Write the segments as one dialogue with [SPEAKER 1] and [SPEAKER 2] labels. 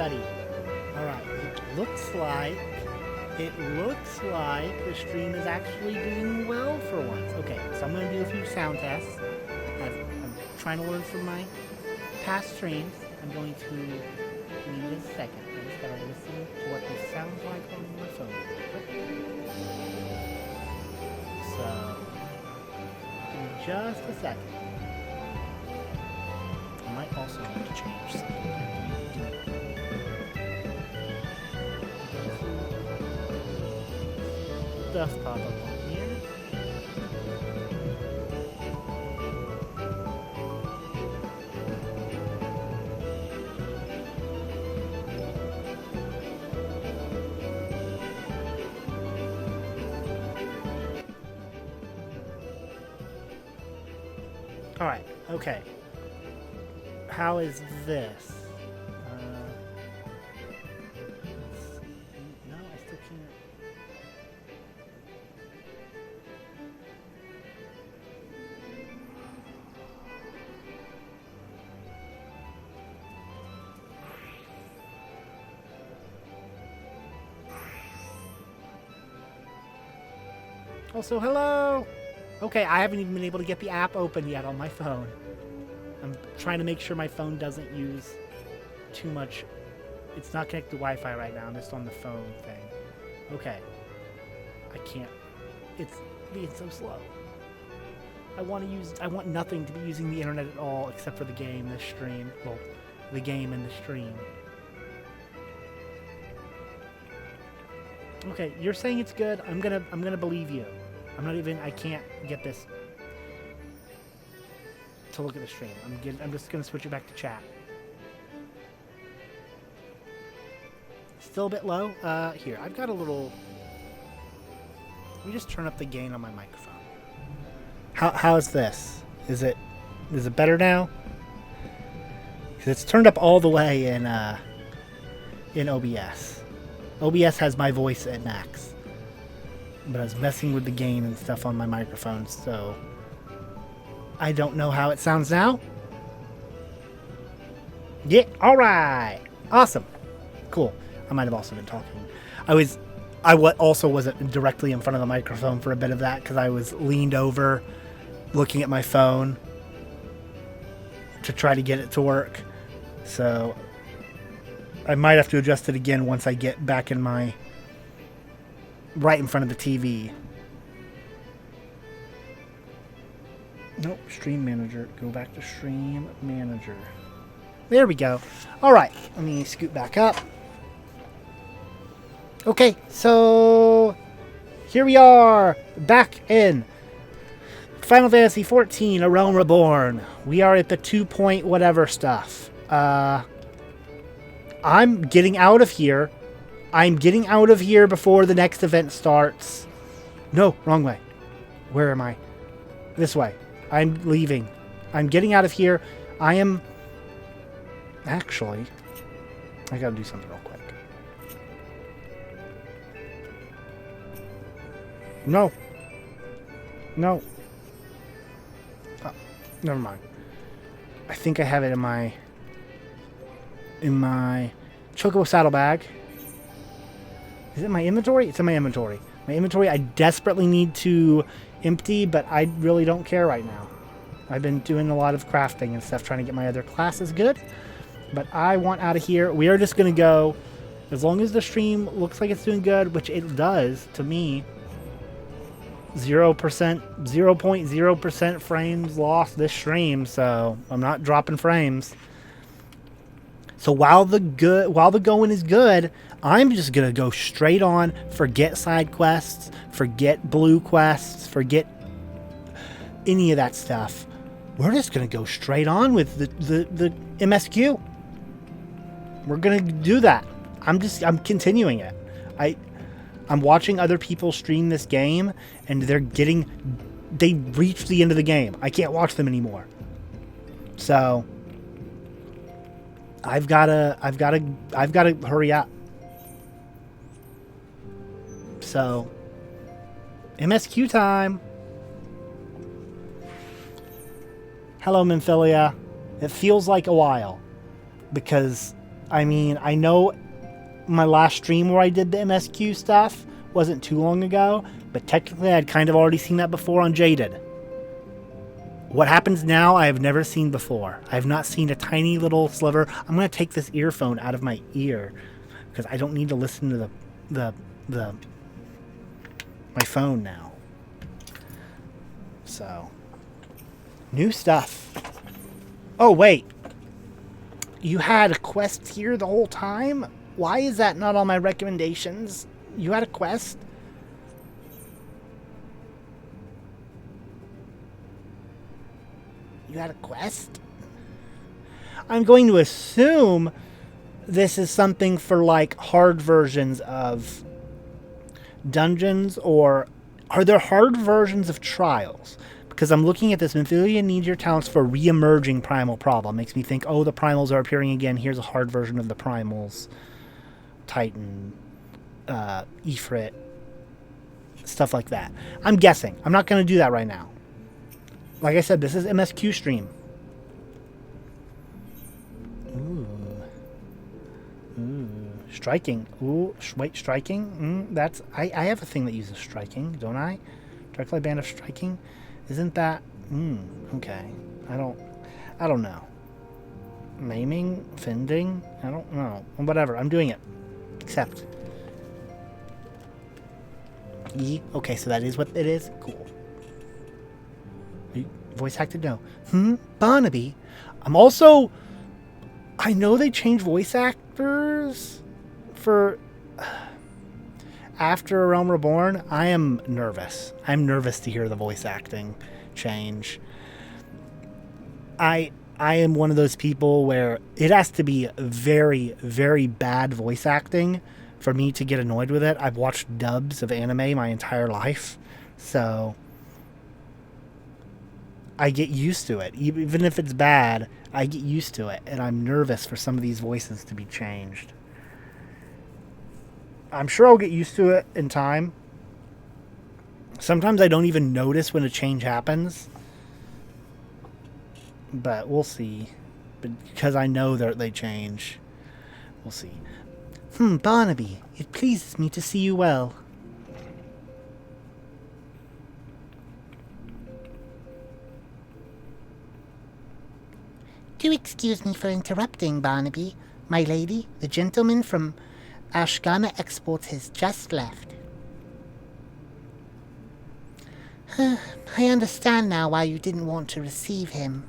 [SPEAKER 1] buddy. Alright, it looks like the stream is actually doing well for once. Okay, so I'm going to do a few sound tests. I'm trying to learn from my past streams. I'm going to give me a second. I just got to listen to what this sounds like on my phone. So, in just a second. I might also need to change something. Stuff pop up on here. All right. Okay. How is this? No, I still can't. Also, hello! Okay, I haven't even been able to get the app open yet on my phone. I'm trying to make sure my phone doesn't use too much. It's not connected to Wi-Fi right now. I'm just on the phone thing. Okay. I can't. It's being so slow. I want nothing to be using the internet at all except for the game, the stream. Well, the game and the stream. Okay, you're saying it's good. I'm gonna believe you. I can't get this to look at the stream. I'm just gonna switch it back to chat. Still a bit low. Here, I've got a little. Let me just turn up the gain on my microphone. How's this? Is it better now? Because it's turned up all the way in OBS. OBS has my voice at max, but I was messing with the gain and stuff on my microphone, so I don't know how it sounds now. Yeah, all right, awesome, cool. I might have also been talking. I also wasn't directly in front of the microphone for a bit of that because I was leaned over, looking at my phone to try to get it to work. So I might have to adjust it again once I get back in my right in front of the TV. Nope, Stream Manager. Go back to Stream Manager. There we go. All right, let me scoot back up. Okay, so here we are, back in Final Fantasy XIV, A Realm Reborn. We are at the 2 point whatever stuff. I'm getting out of here. I'm getting out of here before the next event starts. No, wrong way. Where am I? This way. I'm leaving. I'm getting out of here. I am... Actually, I gotta do something real quick. No. No. Oh, never mind. I think I have it in my Chocobo saddlebag. Is it in my inventory? It's in my inventory. My inventory I desperately need to empty, but I really don't care right now. I've been doing a lot of crafting and stuff, trying to get my other classes good. But I want out of here. We are just going to go, as long as the stream looks like it's doing good, which it does to me. 0.0% frames lost this stream, so I'm not dropping frames. So while the going is good, I'm just gonna go straight on, forget side quests, forget blue quests, forget any of that stuff. We're just gonna go straight on with the MSQ. We're gonna do that. I'm continuing it. I'm watching other people stream this game, and they reached the end of the game. I can't watch them anymore. So I've gotta hurry up. So MSQ time. Hello, Memphilia. It feels like a while because I mean, I know my last stream where I did the MSQ stuff wasn't too long ago, but technically I'd kind of already seen that before on Jaded. What happens now, I have never seen before. I have not seen a tiny little sliver. I'm going to take this earphone out of my ear because I don't need to listen to my phone now. So, new stuff. Oh, wait. You had a quest here the whole time? Why is that not on my recommendations? You had a quest? You had a quest? I'm going to assume this is something for like hard versions of dungeons, or are there hard versions of trials? Because I'm looking at this. Mephilia needs your talents for re-emerging primal problem. Makes me think, oh, the primals are appearing again. Here's a hard version of the primals. Titan, Ifrit, stuff like that. I'm guessing. I'm not going to do that right now. Like I said, this is MSQ stream. Ooh. Ooh. Striking. Ooh. Wait, striking? That's... I have a thing that uses striking, don't I? Darklight Band of Striking? Isn't that... okay. I don't know. Maiming? Fending? I don't know. Whatever. I'm doing it. Accept. Okay, so that is what it is? Cool. Voice acted? No. Barnaby? I'm also... I know they changed voice actors for... After A Realm Reborn. I am nervous. I'm nervous to hear the voice acting change. I am one of those people where it has to be very, very bad voice acting for me to get annoyed with it. I've watched dubs of anime my entire life, so I get used to it. Even if it's bad, I get used to it, and I'm nervous for some of these voices to be changed. I'm sure I'll get used to it in time. Sometimes I don't even notice when a change happens, but we'll see. But because I know that they change, we'll see. Barnaby, it pleases me to see you well. Do excuse me for interrupting, Barnaby. My lady, the gentleman from Ashgana Exports has just left. I understand now why you didn't want to receive him.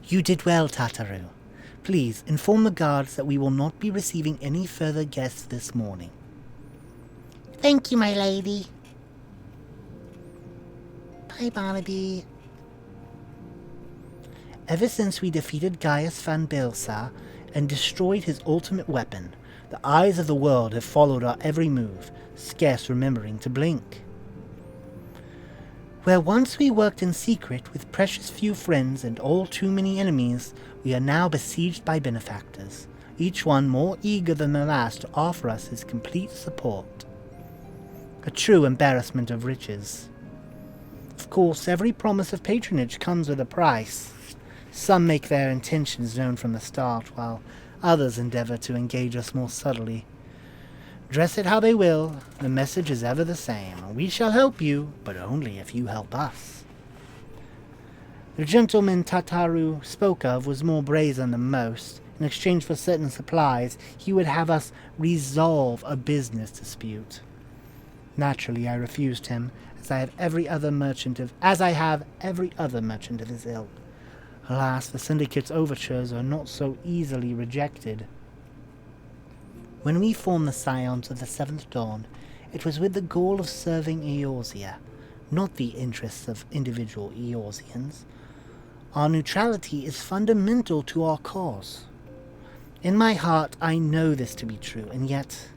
[SPEAKER 1] You did well, Tataru. Please, inform the guards that we will not be receiving any further guests this morning. Thank you, my lady. Bye, Barnaby. Ever since we defeated Gaius van Bilsa and destroyed his ultimate weapon, the eyes of the world have followed our every move, scarce remembering to blink. Where once we worked in secret with precious few friends and all too many enemies, we are now besieged by benefactors, each one more eager than the last to offer us his complete support. A true embarrassment of riches. Of course, every promise of patronage comes with a price. Some make their intentions known from the start, while others endeavor to engage us more subtly. Dress it how they will, the message is ever the same. We shall help you, but only if you help us. The gentleman Tataru spoke of was more brazen than most. In exchange for certain supplies, he would have us resolve a business dispute. Naturally, I refused him, as I have every other merchant of his ilk. Alas, the Syndicate's overtures are not so easily rejected. When we formed the Scions of the Seventh Dawn, it was with the goal of serving Eorzea, not the interests of individual Eorzeans. Our neutrality is fundamental to our cause. In my heart, I know this to be true, and yet,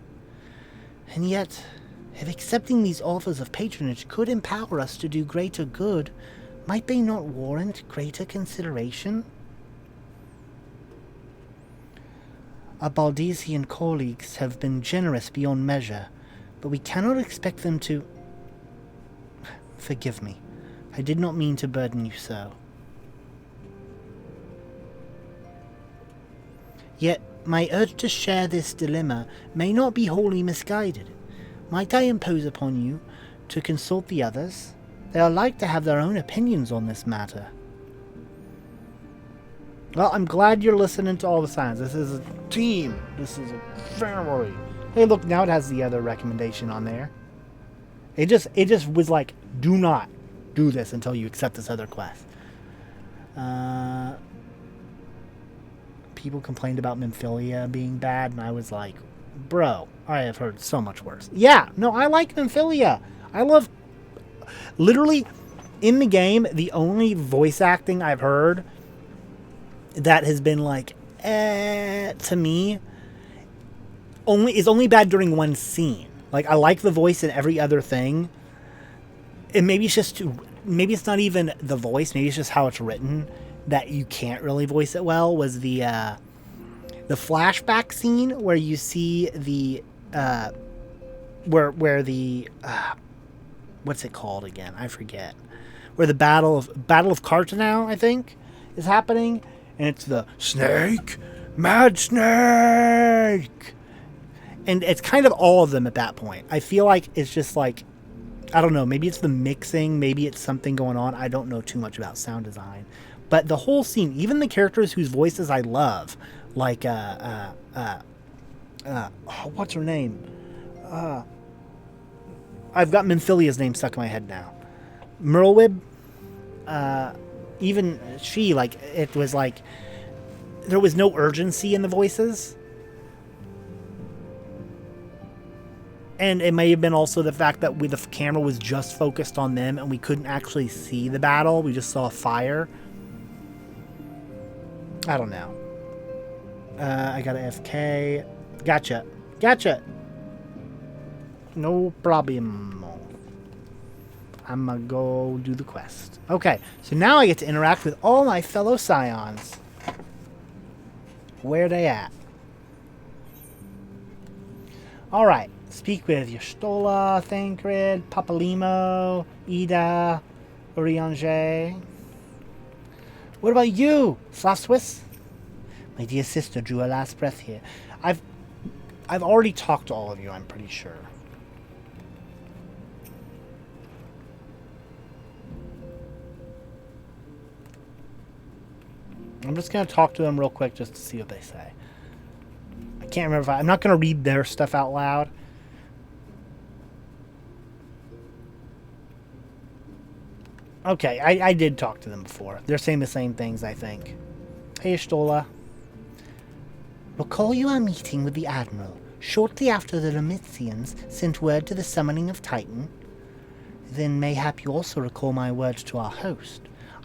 [SPEAKER 1] if accepting these offers of patronage could empower us to do greater good, might they not warrant greater consideration? Our Baldesian colleagues have been generous beyond measure, but we cannot expect them to... Forgive me. I did not mean to burden you so. Yet my urge to share this dilemma may not be wholly misguided. Might I impose upon you to consult the others? They are like to have their own opinions on this matter. Well, I'm glad you're listening to all the signs. This is a team. This is a family. Hey, look, now it has the other recommendation on there. It just was like, do not do this until you accept this other quest. People complained about Nymphilia being bad, and I was like, bro, I have heard so much worse. Yeah, no, I like Nymphilia. I love... Literally, in the game, the only voice acting I've heard that has been like, to me, is only bad during one scene. Like, I like the voice in every other thing. And maybe it's just maybe it's not even the voice, maybe it's just how it's written that you can't really voice it well. Was the flashback scene where you see the where the what's it called again? I forget. Where the Battle of Cartanau, I think, is happening, and it's the snake, mad snake, and it's kind of all of them at that point. I feel like it's just like, I don't know, maybe it's the mixing, maybe it's something going on. I don't know too much about sound design, but the whole scene, even the characters whose voices I love, like what's her name? I've got Minthilia's name stuck in my head now. Merlwib, even she, like, it was like there was no urgency in the voices. And it may have been also the fact that the camera was just focused on them and we couldn't actually see the battle. We just saw fire. I don't know. I got a FK. Gotcha. No problemo. I'm gonna go do the quest. Okay, so now I get to interact with all my fellow Scions. Where they at? Alright, speak with Y'shtola, Thancred, Papalimo, Ida, Urianger. What about you, Slaswis? My dear sister drew her last breath here. I've already talked to all of you, I'm pretty sure. I'm just going to talk to them real quick just to see what they say. I can't remember I'm not going to read their stuff out loud. Okay, I did talk to them before. They're saying the same things, I think. Hey, Y'shtola. Recall your meeting with the Admiral shortly after the Lemnians sent word to the summoning of Titan. Then mayhap you also recall my words to our host.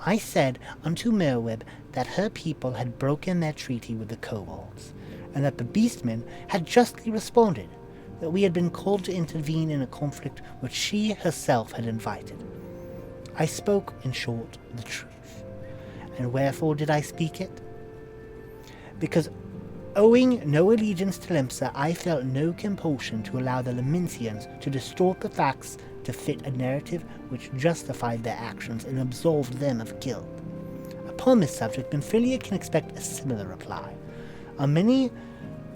[SPEAKER 1] I said unto Merlwib that her people had broken their treaty with the kobolds, and that the beastmen had justly responded, that we had been called to intervene in a conflict which she herself had invited. I spoke, in short, the truth. And wherefore did I speak it? Because, owing no allegiance to Lemsa, I felt no compulsion to allow the Lemnians to distort the facts to fit a narrative which justified their actions and absolved them of guilt. Upon this subject, Nymphilia can expect a similar reply. Our many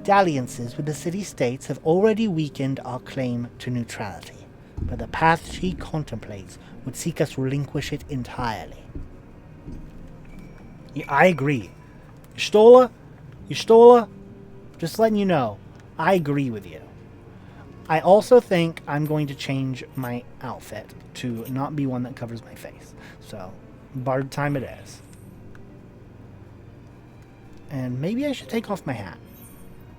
[SPEAKER 1] dalliances with the city-states have already weakened our claim to neutrality, but the path she contemplates would seek us relinquish it entirely. Yeah, I agree. Y'shtola, just letting you know, I agree with you. I also think I'm going to change my outfit to not be one that covers my face. So, bard time it is. And maybe I should take off my hat.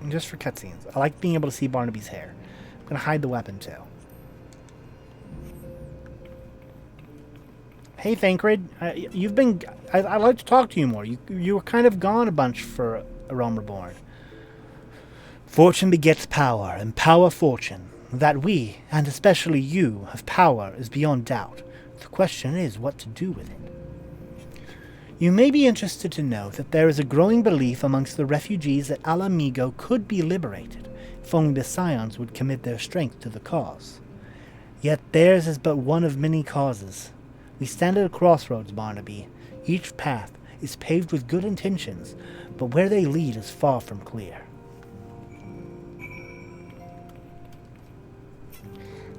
[SPEAKER 1] Just for cutscenes. I like being able to see Barnaby's hair. I'm going to hide the weapon too. Hey, Thancred. You've been... I'd like to talk to you more. You were kind of gone a bunch for A Realm Reborn. Fortune begets power, and power fortune. That we, and especially you, have power is beyond doubt. The question is what to do with it. You may be interested to know that there is a growing belief amongst the refugees that Alamigo could be liberated, if only the Scions would commit their strength to the cause. Yet theirs is but one of many causes. We stand at a crossroads, Barnaby. Each path is paved with good intentions, but where they lead is far from clear.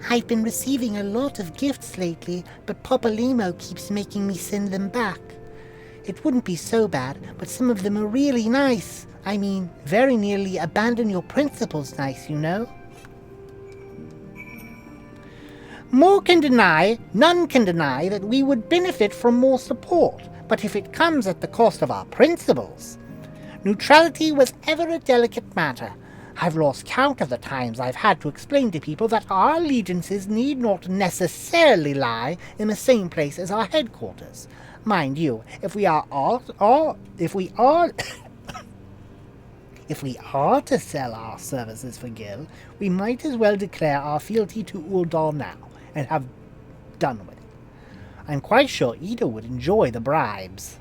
[SPEAKER 2] I've been receiving a lot of gifts lately, but Papa Limo keeps making me send them back. It wouldn't be so bad, but some of them are really nice. I mean, very nearly abandon your principles nice, you know? None can deny that we would benefit from more support, but if it comes at the cost of our principles. Neutrality was ever a delicate matter. I've lost count of the times I've had to explain to people that our allegiances need not necessarily lie in the same place as our headquarters. Mind you, if we are to sell our services for Gil, we might as well declare our fealty to Uldar now, and have done with it. I'm quite sure Ida would enjoy the bribes.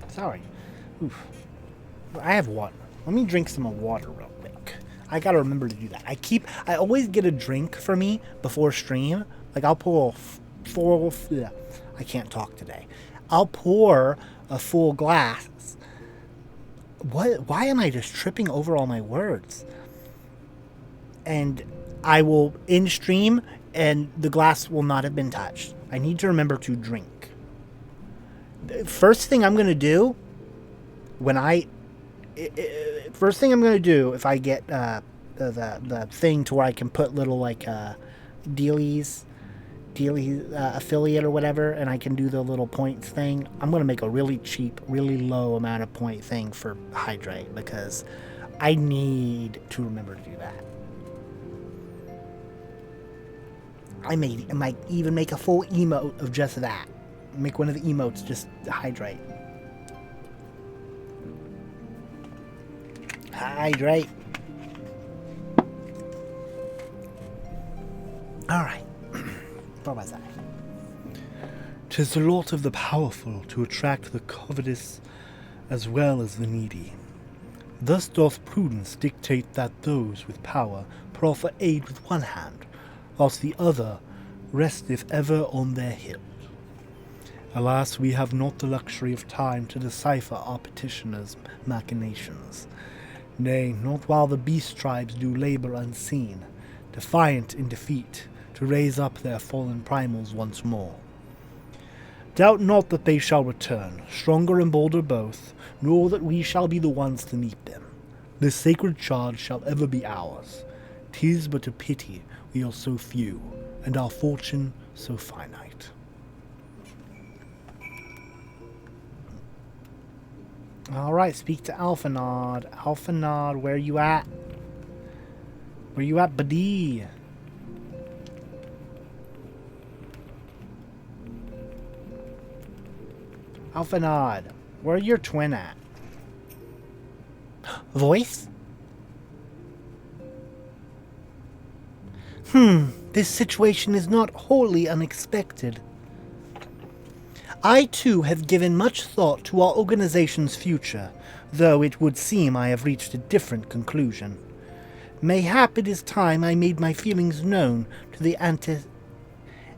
[SPEAKER 2] Sorry. Oof. I have water. Let me drink some water real quick. I gotta remember to do that. I always get a drink for me before stream. Like, I'll pour I can't talk today. I'll pour a full glass. Why am I just tripping over all my words? And I will in stream, and the glass will not have been touched. I need to remember to drink. The first thing I'm going to do if I get the thing to where I can put little like dealies affiliate or whatever, and I can do the little points thing, I'm going to make a really cheap, really low amount of point thing for hydrate, because I need to remember to do that. I might even make a full emote of just that. Make one of the emotes just hydrate. Hydrate. Alright. Where was I?
[SPEAKER 3] 'Tis the lot of the powerful to attract the covetous as well as the needy. Thus doth prudence dictate that those with power proffer aid with one hand, whilst the other resteth ever on their hilt. Alas, we have not the luxury of time to decipher our petitioners' machinations. Nay, not while the beast tribes do labor unseen, defiant in defeat, to raise up their fallen primals once more. Doubt not that they shall return, stronger and bolder both, nor that we shall be the ones to meet them. This sacred charge shall ever be ours. 'Tis but a pity we are so few, and our fortune so finite.
[SPEAKER 1] Alright, speak to Alphanod. Alphanod, where you at? Where you at, buddy? Alphanod, where your twin at? Voice? This situation is not wholly unexpected. I, too, have given much thought to our organization's future, though it would seem I have reached a different conclusion. Mayhap it is time I made my feelings known to the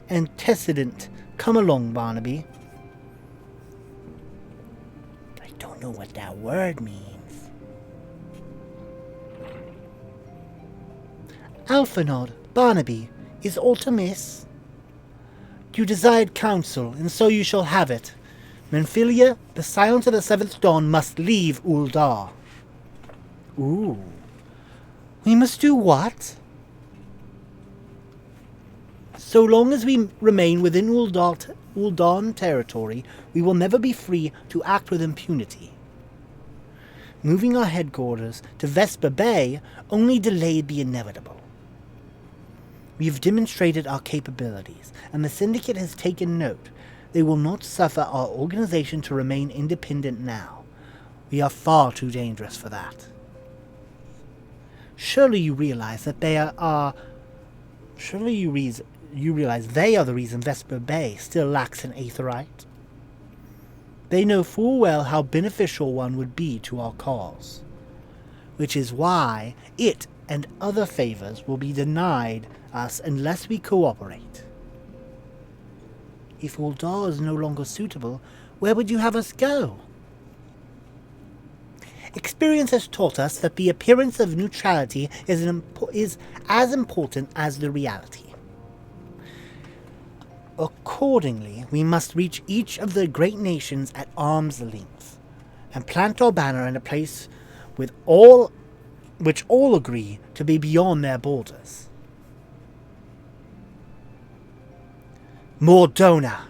[SPEAKER 1] antecedent. Come along, Barnaby. I don't know what that word means. Alphanod, Barnaby, is aught amiss? You desired counsel, and so you shall have it. Menphilia, the Silence of the Seventh Dawn, must leave Uldar. Ooh. We must do what? So long as we remain within Uldan territory, we will never be free to act with impunity. Moving our headquarters to Vesper Bay only delayed the inevitable. We have demonstrated our capabilities, and the Syndicate has taken note. They will not suffer our organization to remain independent now. We are far too dangerous for that. Surely you realize that they are... Surely you realize they are the reason Vesper Bay still lacks an Aetherite. They know full well how beneficial one would be to our cause, which is why it and other favors will be denied us unless we cooperate.
[SPEAKER 2] If Uldar is no longer suitable, where would you have us go? Experience has taught us that the appearance of neutrality is as important as the reality. Accordingly, we must reach each of the great nations at arm's length, and plant our banner in a place which all agree to be beyond their borders. Mordona.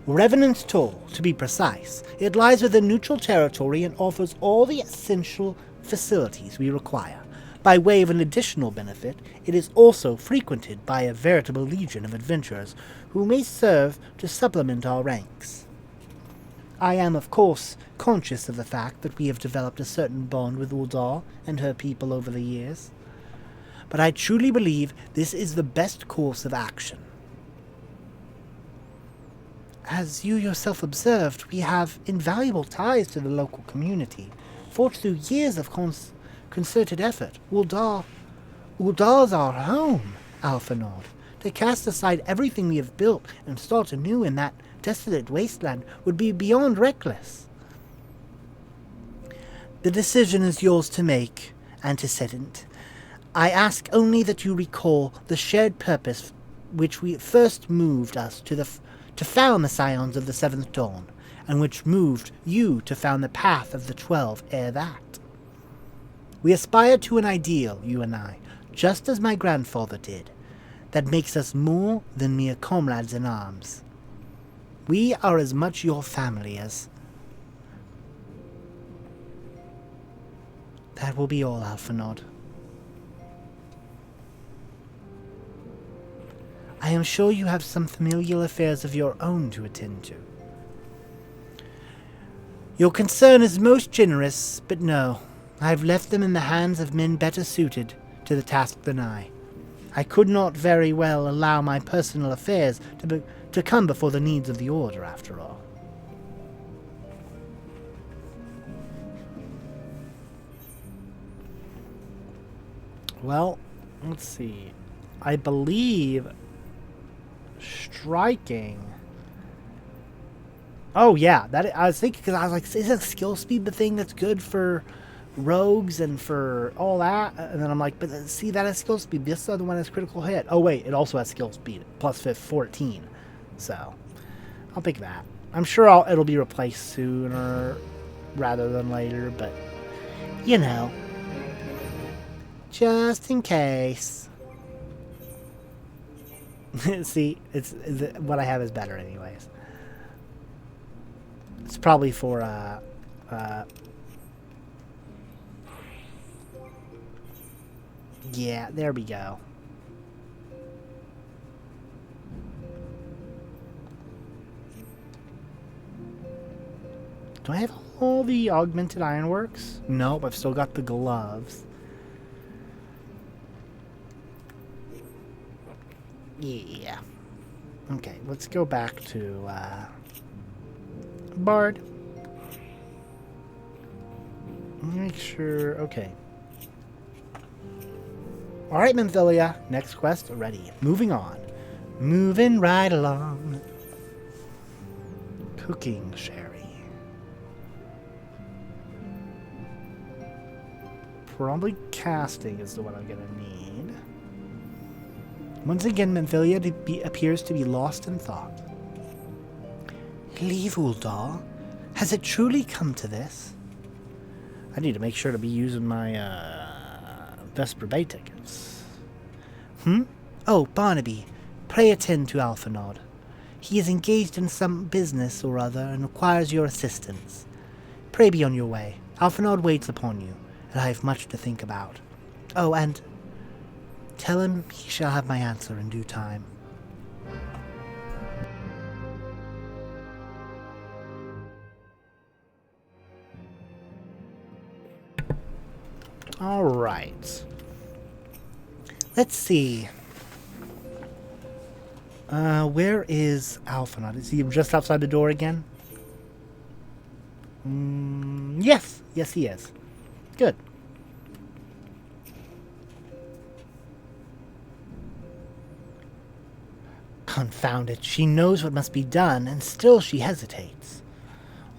[SPEAKER 2] Revenant's Toll, to be precise. It lies within neutral territory and offers all the essential facilities we require. By way of an additional benefit, it is also frequented by a veritable legion of adventurers who may serve to supplement our ranks. I am, of course, conscious of the fact that we have developed a certain bond with Uldar and her people over the years, but I truly believe this is the best course of action. As you yourself observed, we have invaluable ties to the local community, forged through years of concerted effort. Uldar's our home, Alphanord. To cast aside everything we have built and start anew in that desolate wasteland would be beyond reckless. The decision is yours to make, antecedent. I ask only that you recall the shared purpose which first moved us to found the Scions of the Seventh Dawn, and which moved you to found the Path of the 12 ere that. We aspire to an ideal, you and I, just as my grandfather did, that makes us more than mere comrades in arms. We are as much your family as... That will be all, Alphanord. I am sure you have some familial affairs of your own to attend to. Your concern is most generous, but no, I have left them in the hands of men better suited to the task than I. I could not very well allow my personal affairs to come before the needs of the Order, after all.
[SPEAKER 1] Well, let's see. I believe striking. Oh yeah, I was thinking, because I was like, isn't skill speed the thing that's good for rogues and for all that? And then I'm like, but see, that has skill speed. This other one has critical hit. Oh wait, it also has skill speed plus 14. So I'll pick that. I'm sure it'll be replaced sooner rather than later, but you know, just in case. See, what I have is better anyways. It's probably for yeah, there we go. Do I have all the augmented ironworks? Nope, I've still got the gloves. Yeah. Okay, let's go back to Bard. Make sure. Okay. Alright, Menthilia. Next quest ready. Moving on. Moving right along. Cooking sherry. Probably casting is the one I'm gonna need. Once again, Menthilia appears to be lost in thought. Leave Uldar? Has it truly come to this? I need to make sure to be using my Vesper Bay tickets. Oh, Barnaby, pray attend to Alphanord. He is engaged in some business or other and requires your assistance. Pray be on your way. Alphanord waits upon you, and I have much to think about. Oh, and tell him he shall have my answer in due time. All right. Let's see. Where is Alphanord? Is he just outside the door again? Yes. Yes, he is. Good. Confound it, she knows what must be done, and still she hesitates.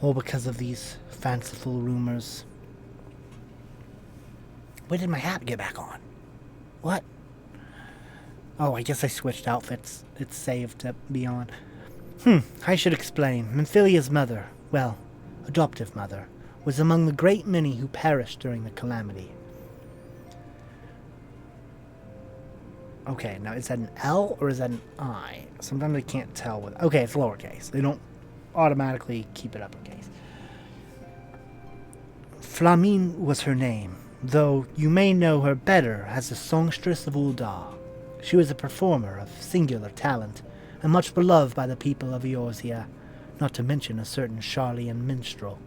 [SPEAKER 1] All because of these fanciful rumors. When did my hat get back on? What? Oh, I guess I switched outfits. It's saved to be on. I should explain. Menphilia's mother, well, adoptive mother, was among the great many who perished during the calamity. Okay, now is that an L or is that an I? Sometimes I can't tell with. Okay, it's lowercase. They don't automatically keep it uppercase. Flamine was her name, though you may know her better as the songstress of Ul'dah. She was a performer of singular talent, and much beloved by the people of Eorzea, not to mention a certain Charlian minstrel.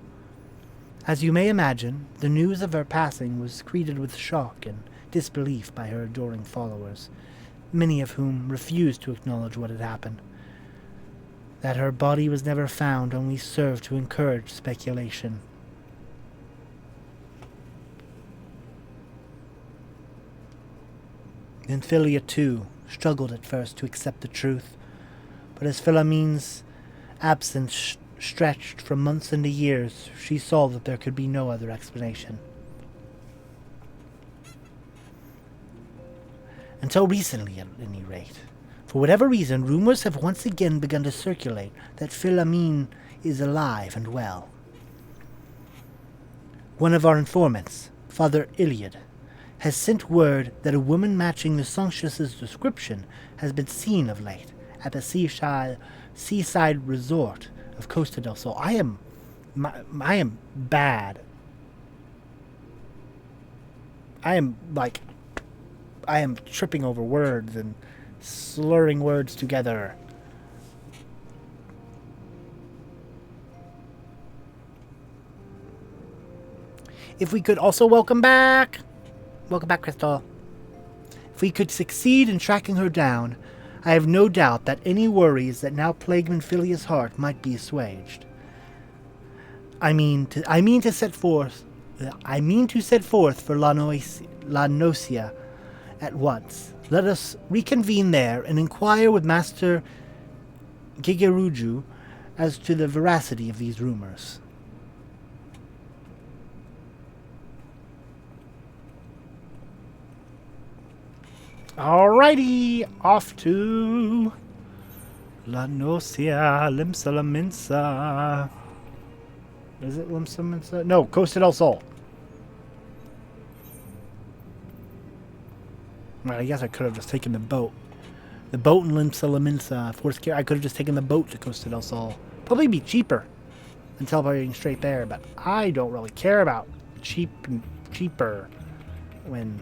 [SPEAKER 1] As you may imagine, the news of her passing was greeted with shock and disbelief by her adoring followers, many of whom refused to acknowledge what had happened. That her body was never found only served to encourage speculation. Menphilia, too, struggled at first to accept the truth, but as Philamine's absence stretched from months into years, she saw that there could be no other explanation. Until recently, at any rate. For whatever reason, rumors have once again begun to circulate that Philamine is alive and well. One of our informants, Father Iliad, has sent word that a woman matching the songstress's description has been seen of late at the seaside resort of Costa del Sol. I am bad. I am tripping over words and slurring words together. If we could also welcome back, Crystal. If we could succeed in tracking her down, I have no doubt that any worries that now plague Menphilia's heart might be assuaged. I mean to set forth for La Nocia at once. Let us reconvene there and inquire with Master Gigeruju as to the veracity of these rumors. Alrighty, off to La Nocia, Limsa La Minsa. Is it Limsa Minsa? No, Costa del Sol. Well, I guess I could have just taken the boat. The boat in Limsa La Minsa, fourth gear. I could have just taken the boat to Costa del Sol. Probably be cheaper than teleporting straight there, but I don't really care about cheaper when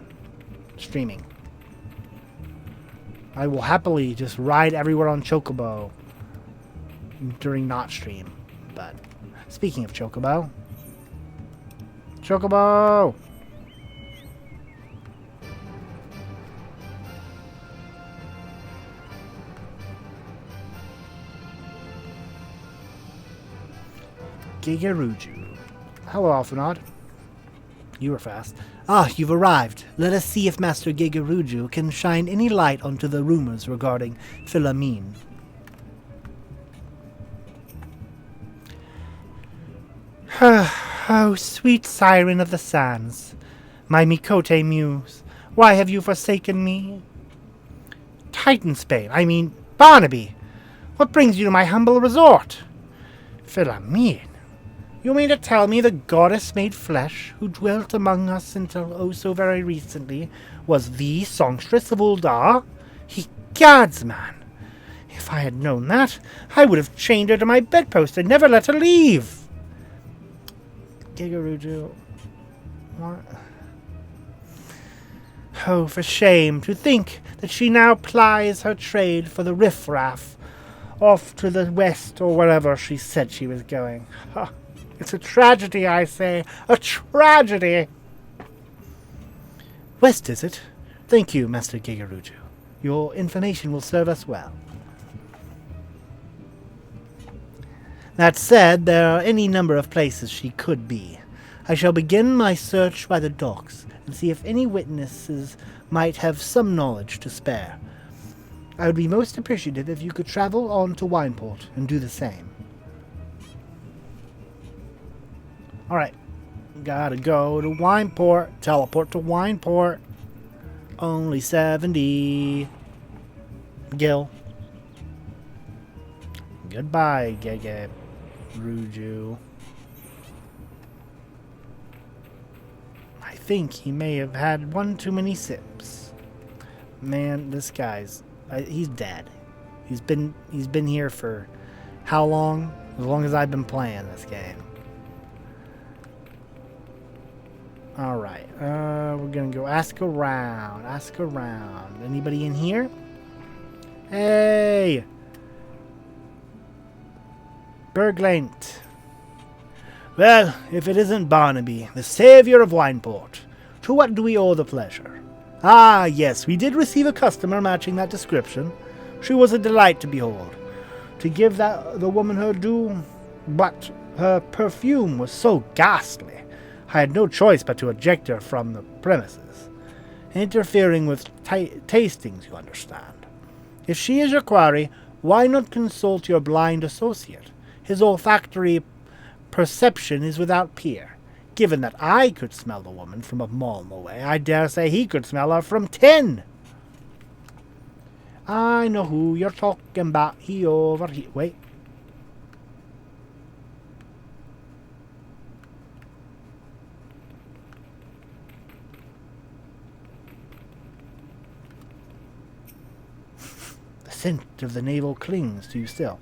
[SPEAKER 1] streaming. I will happily just ride everywhere on Chocobo during not stream. But speaking of Chocobo, Gigeruju. Hello, Alphanod. You were fast. Ah, you've arrived. Let us see if Master Gigeruju can shine any light onto the rumors regarding Philamine. Oh, sweet siren of the sands, my Mikote muse, why have you forsaken me? Titansbane, Barnaby, what brings you to my humble resort? Philamine? You mean to tell me the goddess made flesh, who dwelt among us until oh so very recently, was the songstress of Ul'dah? Ye gods, man! If I had known that, I would have chained her to my bedpost and never let her leave! Gigeruju... What? Oh, for shame, to think that she now plies her trade for the riffraff, off to the west or wherever she said she was going. Ha! It's a tragedy, I say. A tragedy! West, is it? Thank you, Master Gigeruju. Your information will serve us well. That said, there are any number of places she could be. I shall begin my search by the docks, and see if any witnesses might have some knowledge to spare. I would be most appreciative if you could travel on to Wineport and do the same. Alright. Gotta go to Wineport. Teleport to Wineport. Only 70. Gil. Goodbye, Gege Ruju. I think he may have had one too many sips. Man, this guy's... he's dead. He's been here for how long? As long as I've been playing this game. Alright, we're gonna go ask around. Ask around. Anybody in here? Hey! Berglent. Well, if it isn't Barnaby, the savior of Wineport, to what do we owe the pleasure? Ah, yes, we did receive a customer matching that description. She was a delight to behold. To give the woman her due, but her perfume was so ghastly, I had no choice but to eject her from the premises. Interfering with tastings, you understand. If she is your quarry, why not consult your blind associate? His olfactory perception is without peer. Given that I could smell the woman from a mile away, I dare say he could smell her from 10. I know who you're talking about. He over here. Wait. The scent of the navel clings to you still.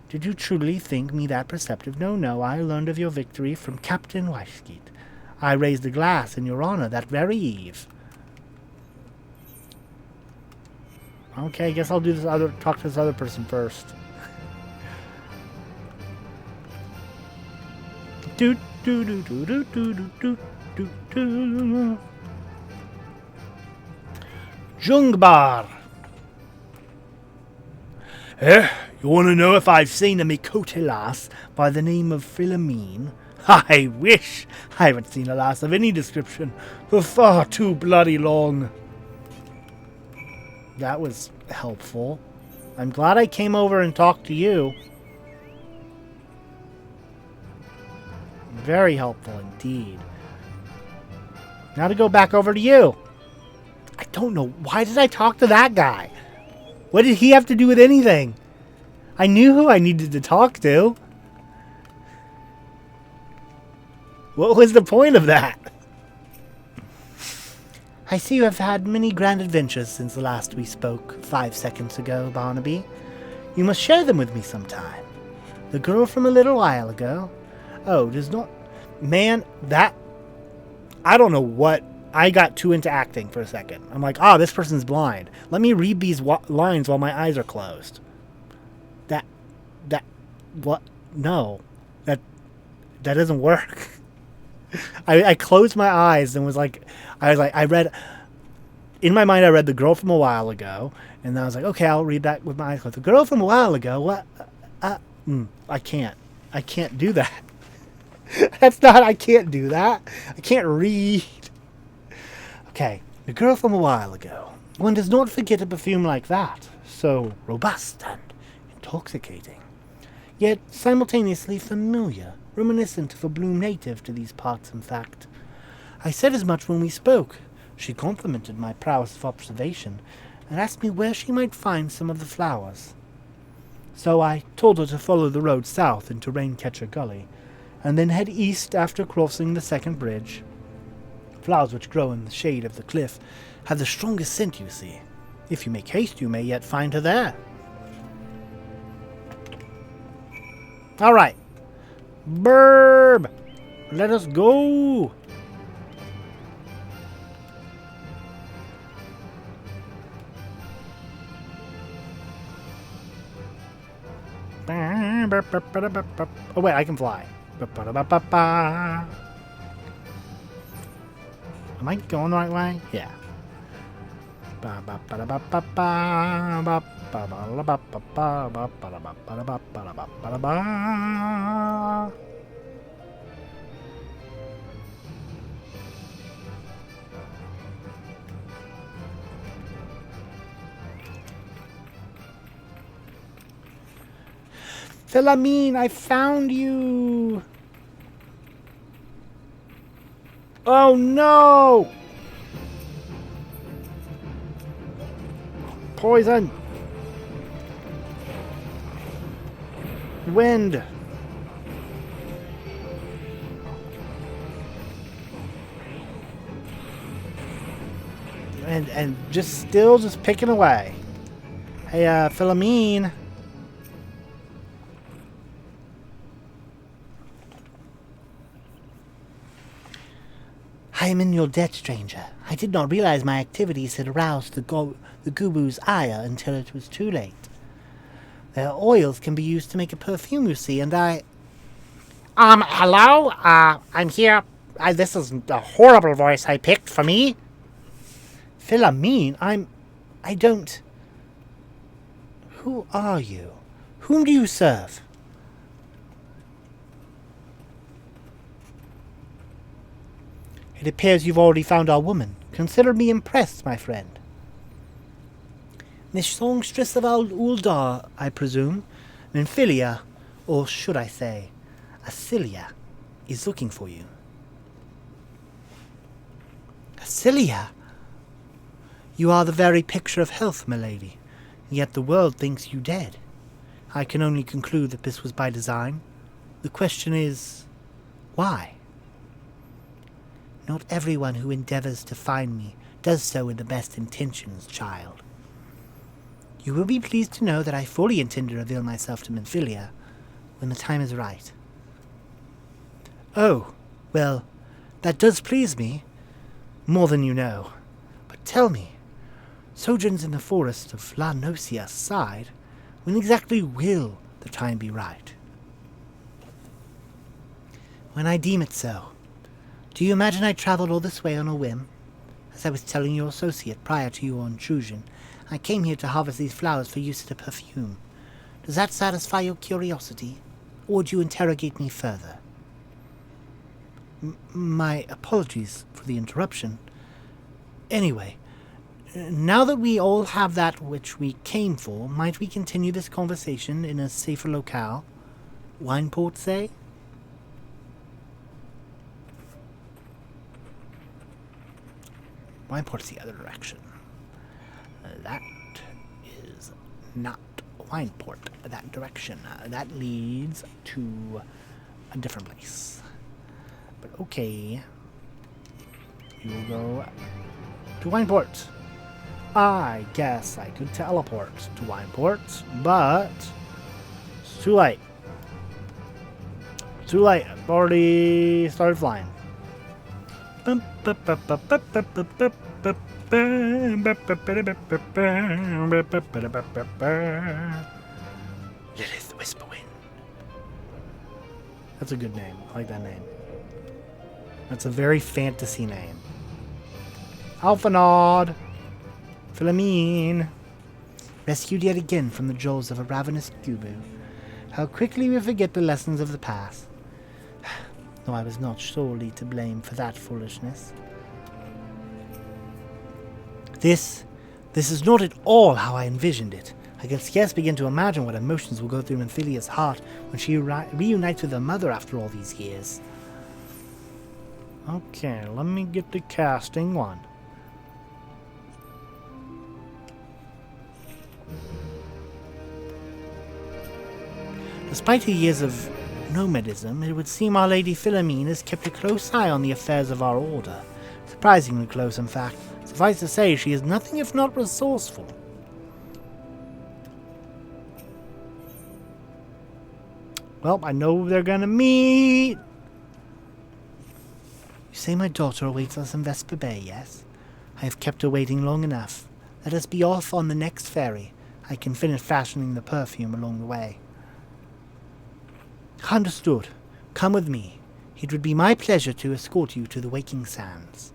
[SPEAKER 1] Did you truly think me that perceptive? No, no, I learned of your victory from Captain Weiskeet. I raised a glass in your honor that very eve. Okay, I guess I'll talk to this other person first. Do do do do do do do do do. Jungbar. You want to know if I've seen a Mikote lass by the name of Philomene? I wish! I haven't seen a lass of any description for far too bloody long. That was helpful. I'm glad I came over and talked to you. Very helpful indeed. Now to go back over to you. I don't know. Why did I talk to that guy? What did he have to do with anything? I knew who I needed to talk to. What was the point of that? I see you have had many grand adventures since the last we spoke 5 seconds ago, Barnaby. You must share them with me sometime. The girl from a little while ago. Oh, does not... Man, that... I don't know what... I got too into acting for a second. I'm like, this person's blind. Let me read these lines while my eyes are closed. What? No. That doesn't work. I closed my eyes and I read, in my mind I read The Girl from a While Ago, and then I was like, okay, I'll read that with my eyes closed. The Girl from a While Ago, what? I can't do that. I can't do that. I can't read. Okay, The Girl from a While Ago. One does not forget a perfume like that, so robust and intoxicating, yet simultaneously familiar, reminiscent of a bloom native to these parts, in fact. I said as much when we spoke. She complimented my prowess of observation, and asked me where she might find some of the flowers. So I told her to follow the road south into Raincatcher Gully, and then head east after crossing the second bridge. Flowers which grow in the shade of the cliff have the strongest scent, you see. If you make haste, you may yet find her there. Alright. Burb! Let us go! Oh wait, I can fly. Am I going the right way? Yeah. Philamine, I found you! Oh no! Poison! Wind! And just picking away. Hey, Philamine.
[SPEAKER 2] I am in your debt, stranger. I did not realize my activities had aroused the Gubu's ire until it was too late. Their oils can be used to make a perfume, you see, and I...
[SPEAKER 4] Hello? I'm here. This is a horrible voice I picked for me.
[SPEAKER 2] Philamine, I don't... Who are you? Whom do you serve? It appears you've already found our woman. Consider me impressed, my friend. Miss Songstress of Uldar, I presume. Nymphilia, or should I say, Acilia, is looking for you. Acilia? You are the very picture of health, my lady, yet the world thinks you dead. I can only conclude that this was by design. The question is, why? Not everyone who endeavors to find me does so in the best intentions, child. You will be pleased to know that I fully intend to reveal myself to Nymphilia when the time is right. Oh, well, that does please me, more than you know. But tell me, sojourns in the forest of La Nocia aside, when exactly will the time be right? When I deem it so. Do you imagine I traveled all this way on a whim? As I was telling your associate prior to your intrusion, I came here to harvest these flowers for use as a perfume. Does that satisfy your curiosity, or would you interrogate me further? My apologies for the interruption. Anyway, now that we all have that which we came for, might we continue this conversation in a safer locale? Wineport, say? Wineport's the other direction. That is not Wineport. That direction. That leads to a different place. But okay. We will go to Wineport. I guess I could teleport to Wineport, but it's too late. Too late. I've already started flying. Lilith, Whisperwind. That's a good name. I like that name. That's a very fantasy name. Alphanod. Philamine. Rescued yet again from the jaws of a ravenous Gubu. How quickly we forget the lessons of the past. Though I was not solely to blame for that foolishness. This is not at all how I envisioned it. I can scarce begin to imagine what emotions will go through Nymphialia's heart when she reunites with her mother after all these years. Okay, let me get to casting one. Despite her years of nomadism, it would seem Our Lady Philamine has kept a close eye on the affairs of our order. Surprisingly close, in fact. Suffice to say, she is nothing if not resourceful. Well, I know they're gonna meet. You say my daughter awaits us in Vesper Bay, yes? I have kept her waiting long enough. Let us be off on the next ferry. I can finish fashioning the perfume along the way. Understood. Come with me. It would be my pleasure to escort you to the Waking Sands.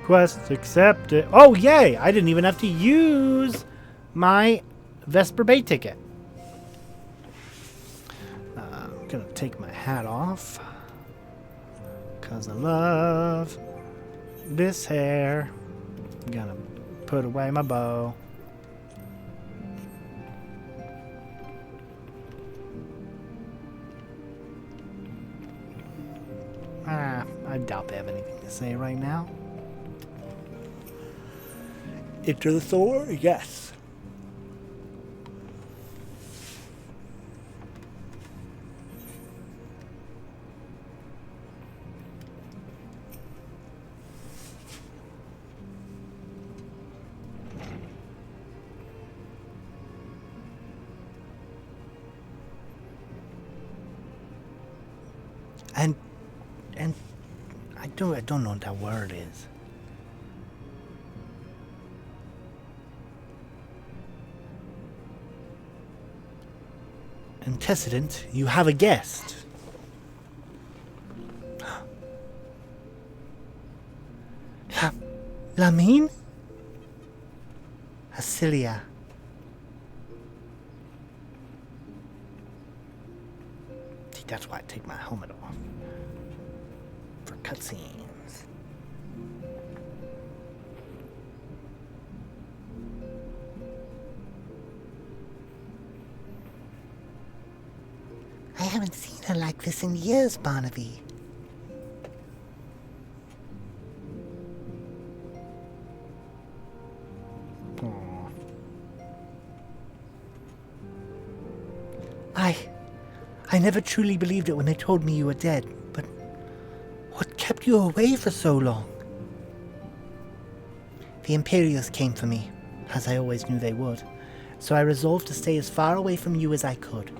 [SPEAKER 2] Quest accepted. Oh, yay! I didn't even have to use my Vesper Bay ticket. I'm gonna take my hat off. Because I love this hair. I'm gonna put away my bow.
[SPEAKER 1] I doubt they have anything to say right now.
[SPEAKER 3] Into the Thor? Yes.
[SPEAKER 1] And I don't know what that word is. Antecedent, you have a guest.
[SPEAKER 2] Lamine? Asilia.
[SPEAKER 1] See, that's why I take my helmet off. For cutscenes.
[SPEAKER 2] I haven't seen her like this in years, Barnaby.
[SPEAKER 1] Aw.
[SPEAKER 2] I never truly believed it when they told me you were dead, but what kept you away for so long? The Imperials came for me, as I always knew they would, so I resolved to stay as far away from you as I could,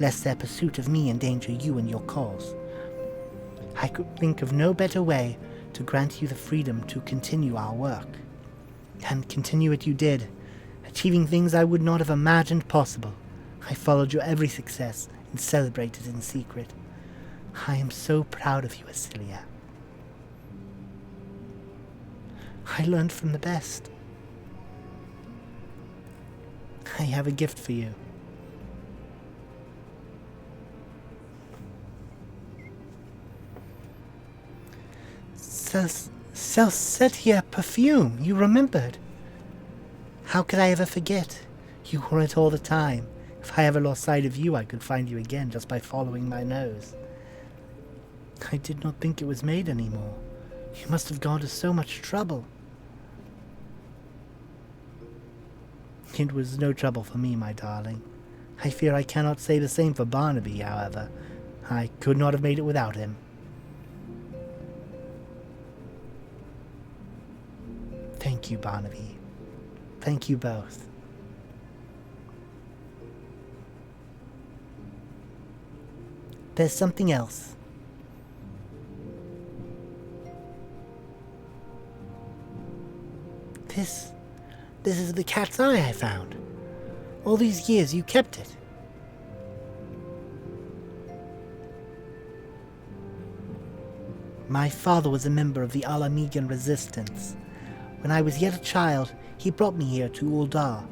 [SPEAKER 2] lest their pursuit of me endanger you and your cause. I could think of no better way to grant you the freedom to continue our work. And continue it you did, achieving things I would not have imagined possible. I followed your every success and celebrated in secret. I am so proud of you, Asilia. I learned from the best. I have a gift for you. Celestia perfume, you remembered. How could I ever forget? You wore it all the time. If I ever lost sight of you, I could find you again just by following my nose. I did not think it was made anymore. You must have gone to so much trouble. It was no trouble for me, my darling. I fear I cannot say the same for Barnaby, however. I could not have made it without him. Thank you, Barnaby. Thank you both. There's something else. This is the cat's eye I found. All these years you kept it. My father was a member of the Alamegan resistance. When I was yet a child, he brought me here to Uldar.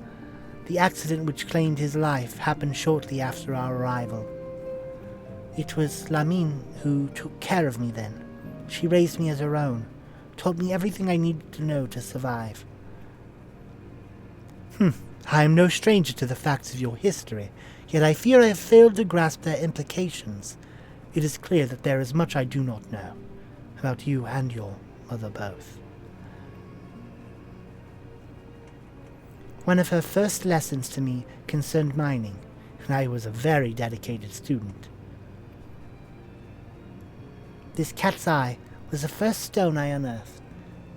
[SPEAKER 2] The accident which claimed his life happened shortly after our arrival. It was Lamine who took care of me then. She raised me as her own, taught me everything I needed to know to survive. I am no stranger to the facts of your history, yet I fear I have failed to grasp their implications. It is clear that there is much I do not know, about you and your mother both. One of her first lessons to me concerned mining, and I was a very dedicated student. This cat's eye was the first stone I unearthed.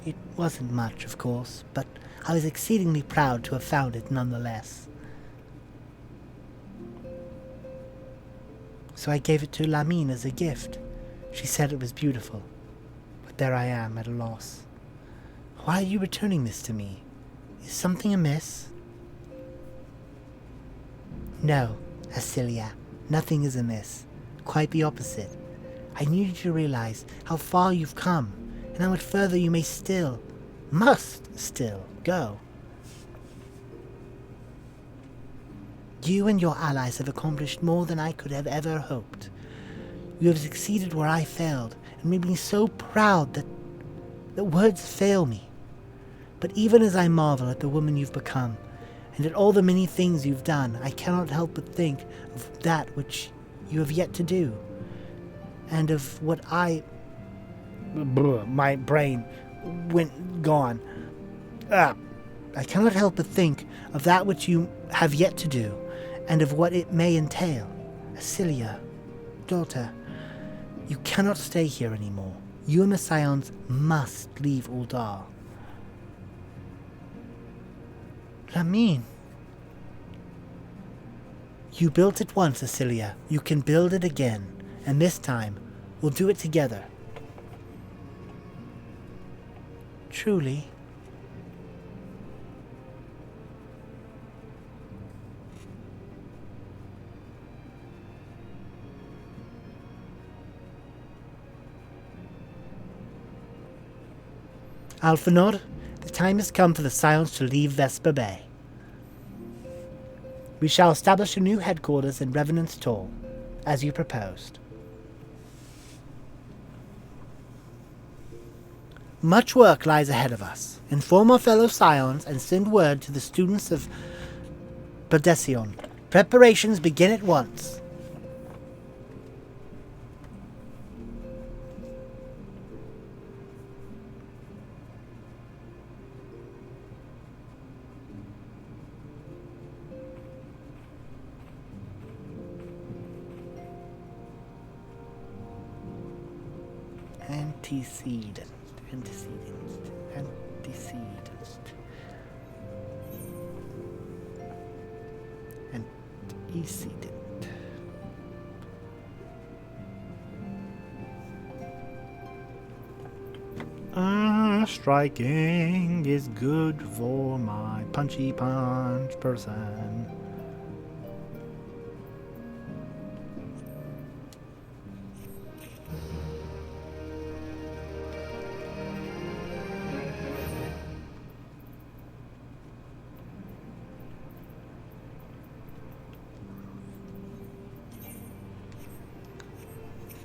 [SPEAKER 2] It wasn't much, of course, but I was exceedingly proud to have found it nonetheless. So I gave it to Lamine as a gift. She said it was beautiful, but there I am at a loss. Why are you returning this to me? Is something amiss? No, Asilia, nothing is amiss. Quite the opposite. I need you to realize how far you've come, and how much further you must still go. You and your allies have accomplished more than I could have ever hoped. You have succeeded where I failed, and made me so proud that words fail me. But even as I marvel at the woman you've become, and at all the many things you've done, I cannot help but think of that which you have yet to do, and of what I
[SPEAKER 1] My brain went gone. I cannot help but think of that which you have yet to do, and of what it may entail. Asilia, daughter, you cannot stay here anymore. You and the Scions must leave Uldar.
[SPEAKER 2] Lamin.
[SPEAKER 1] You built it once, Asilia. You can build it again. And this time, we'll do it together.
[SPEAKER 2] Truly.
[SPEAKER 1] Alphanor, the time has come for the Scions to leave Vesper Bay. We shall establish a new headquarters in Revenant's Toll, as you proposed. Much work lies ahead of us. Inform our fellow Scions and send word to the students of Perdesion. Preparations begin at once. Antecedent. Striking is good for my punchy punch person.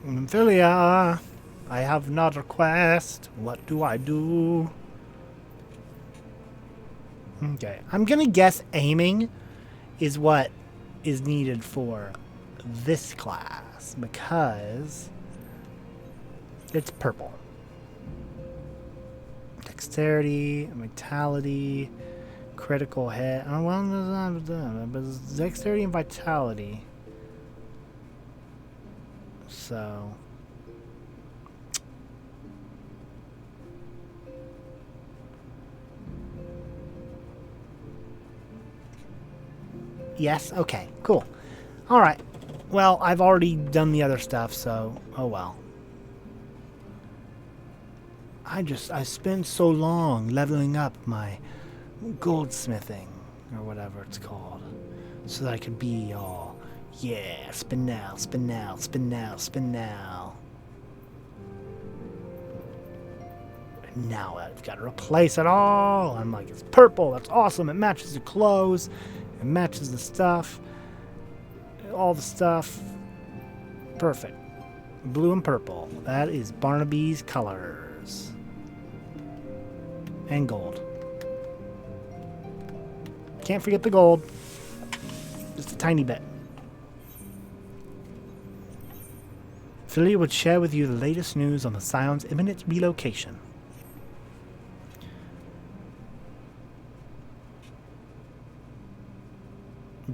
[SPEAKER 1] Amphilia, I have another quest. What do I do? Okay, I'm gonna guess aiming is what is needed for this class because it's purple. Dexterity, vitality, critical hit. Oh, well, but dexterity and vitality. So yes, okay, cool. Alright. Well, I've already done the other stuff, so oh well. I spent so long leveling up my goldsmithing, or whatever it's called, so that I could be all, yeah, spinel, spinel, spinel, spinel. And now I've got to replace it all. I'm like, it's purple, that's awesome, it matches the clothes, it matches the stuff, all the stuff, perfect. Blue and purple, that is Barnaby's colors. And gold. Can't forget the gold. Just a tiny bit. Philia would share with you the latest news on the Scion's imminent relocation.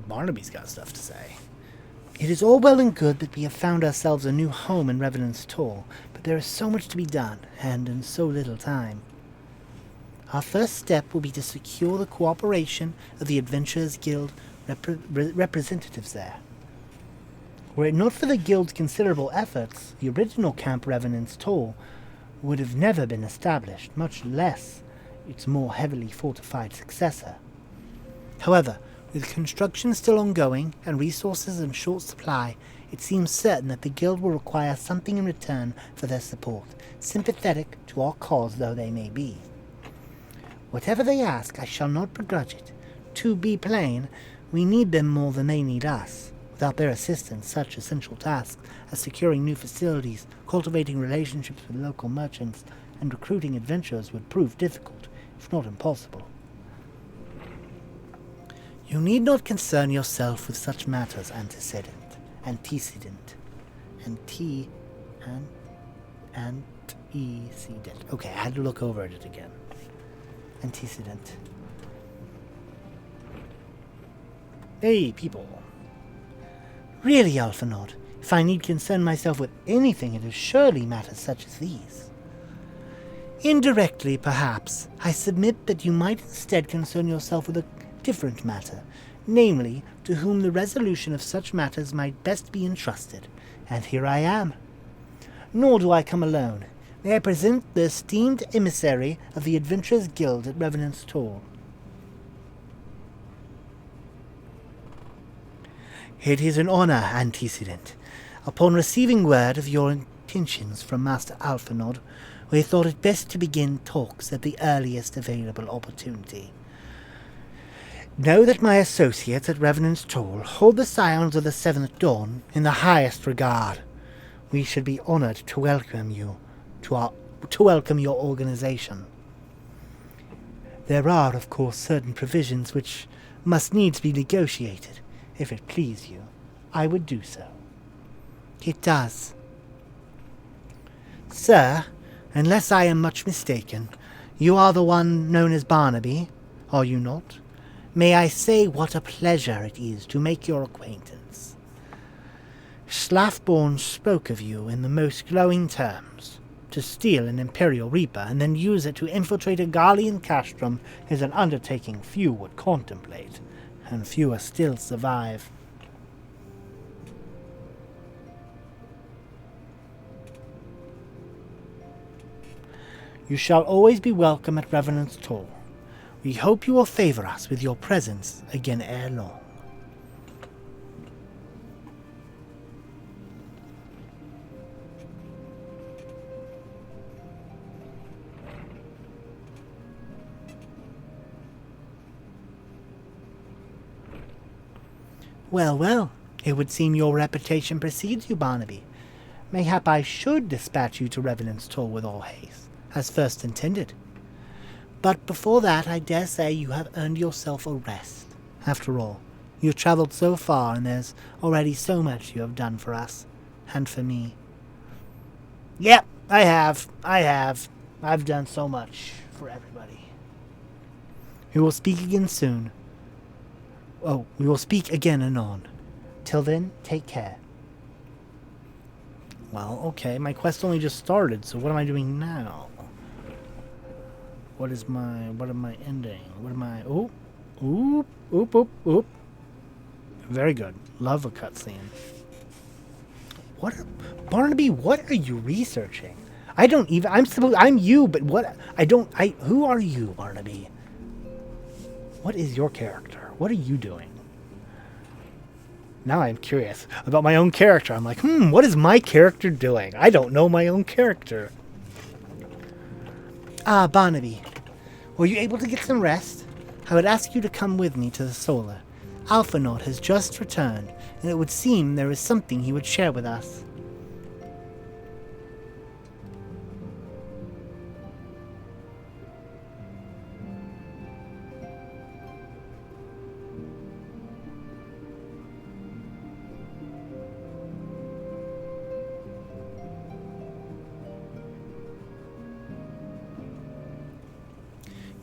[SPEAKER 1] Barnaby's got stuff to say. It is all well and good that we have found ourselves a new home in Revenant's Toll, but there is so much to be done, and in so little time. Our first step will be to secure the cooperation of the Adventurers Guild representatives there. Were it not for the Guild's considerable efforts, the original Camp Revenant's Toll would have never been established, much less its more heavily fortified successor. However, with construction still ongoing and resources in short supply, it seems certain that the Guild will require something in return for their support, sympathetic to our cause though they may be. Whatever they ask, I shall not begrudge it. To be plain, we need them more than they need us. Without their assistance, such essential tasks as securing new facilities, cultivating relationships with local merchants, and recruiting adventurers would prove difficult, if not impossible. You need not concern yourself with such matters, antecedent. Antecedent. Okay, I had to look over at it again. Antecedent. Hey, people.
[SPEAKER 2] Really, Alphinaud, if I need concern myself with anything, it is surely matters such as these. Indirectly, perhaps, I submit that you might instead concern yourself with a different matter, namely, to whom the resolution of such matters might best be entrusted. And here I am. Nor do I come alone. May I present the esteemed emissary of the Adventurers' Guild at Revenant's Toll.
[SPEAKER 1] It is an honor, Antecedent. Upon receiving word of your intentions from Master Alphinaud, we thought it best to begin talks at the earliest available opportunity. Know that my associates at Revenant's Toll hold the Scions of the Seventh Dawn in the highest regard. We should be honored to welcome you to welcome your organization. There are, of course, certain provisions which must needs be negotiated. If it please you, I would do so.
[SPEAKER 2] It does.
[SPEAKER 1] Sir, unless I am much mistaken, you are the one known as Barnaby, are you not? May I say what a pleasure it is to make your acquaintance. Slaffborn spoke of you in the most glowing terms. To steal an Imperial Reaper and then use it to infiltrate a Garlean castrum is an undertaking few would contemplate, and fewer still survive. You shall always be welcome at Revenant's Toll. We hope you will favor us with your presence again ere long.
[SPEAKER 2] Well, well, it would seem your reputation precedes you, Barnaby. Mayhap I should dispatch you to Revenant's Toll with all haste, as first intended. But before that, I dare say you have earned yourself a rest. After all, you have travelled so far, and there's already so much you have done for us, and for me.
[SPEAKER 1] Yep, I have. I've done so much for everybody. We will speak again soon. Oh, we will speak again anon. Till then, take care. Well, okay, my quest only just started, so what am I doing now? What am I ending? Oop. Very good. Love a cutscene. Barnaby, what are you researching? I'm you, but who are you, Barnaby? What is your character? What are you doing? Now I'm curious about my own character. I'm like, what is my character doing? I don't know my own character.
[SPEAKER 2] Ah, Barnaby, were you able to get some rest? I would ask you to come with me to the Solar. Alphinaud has just returned, and it would seem there is something he would share with us.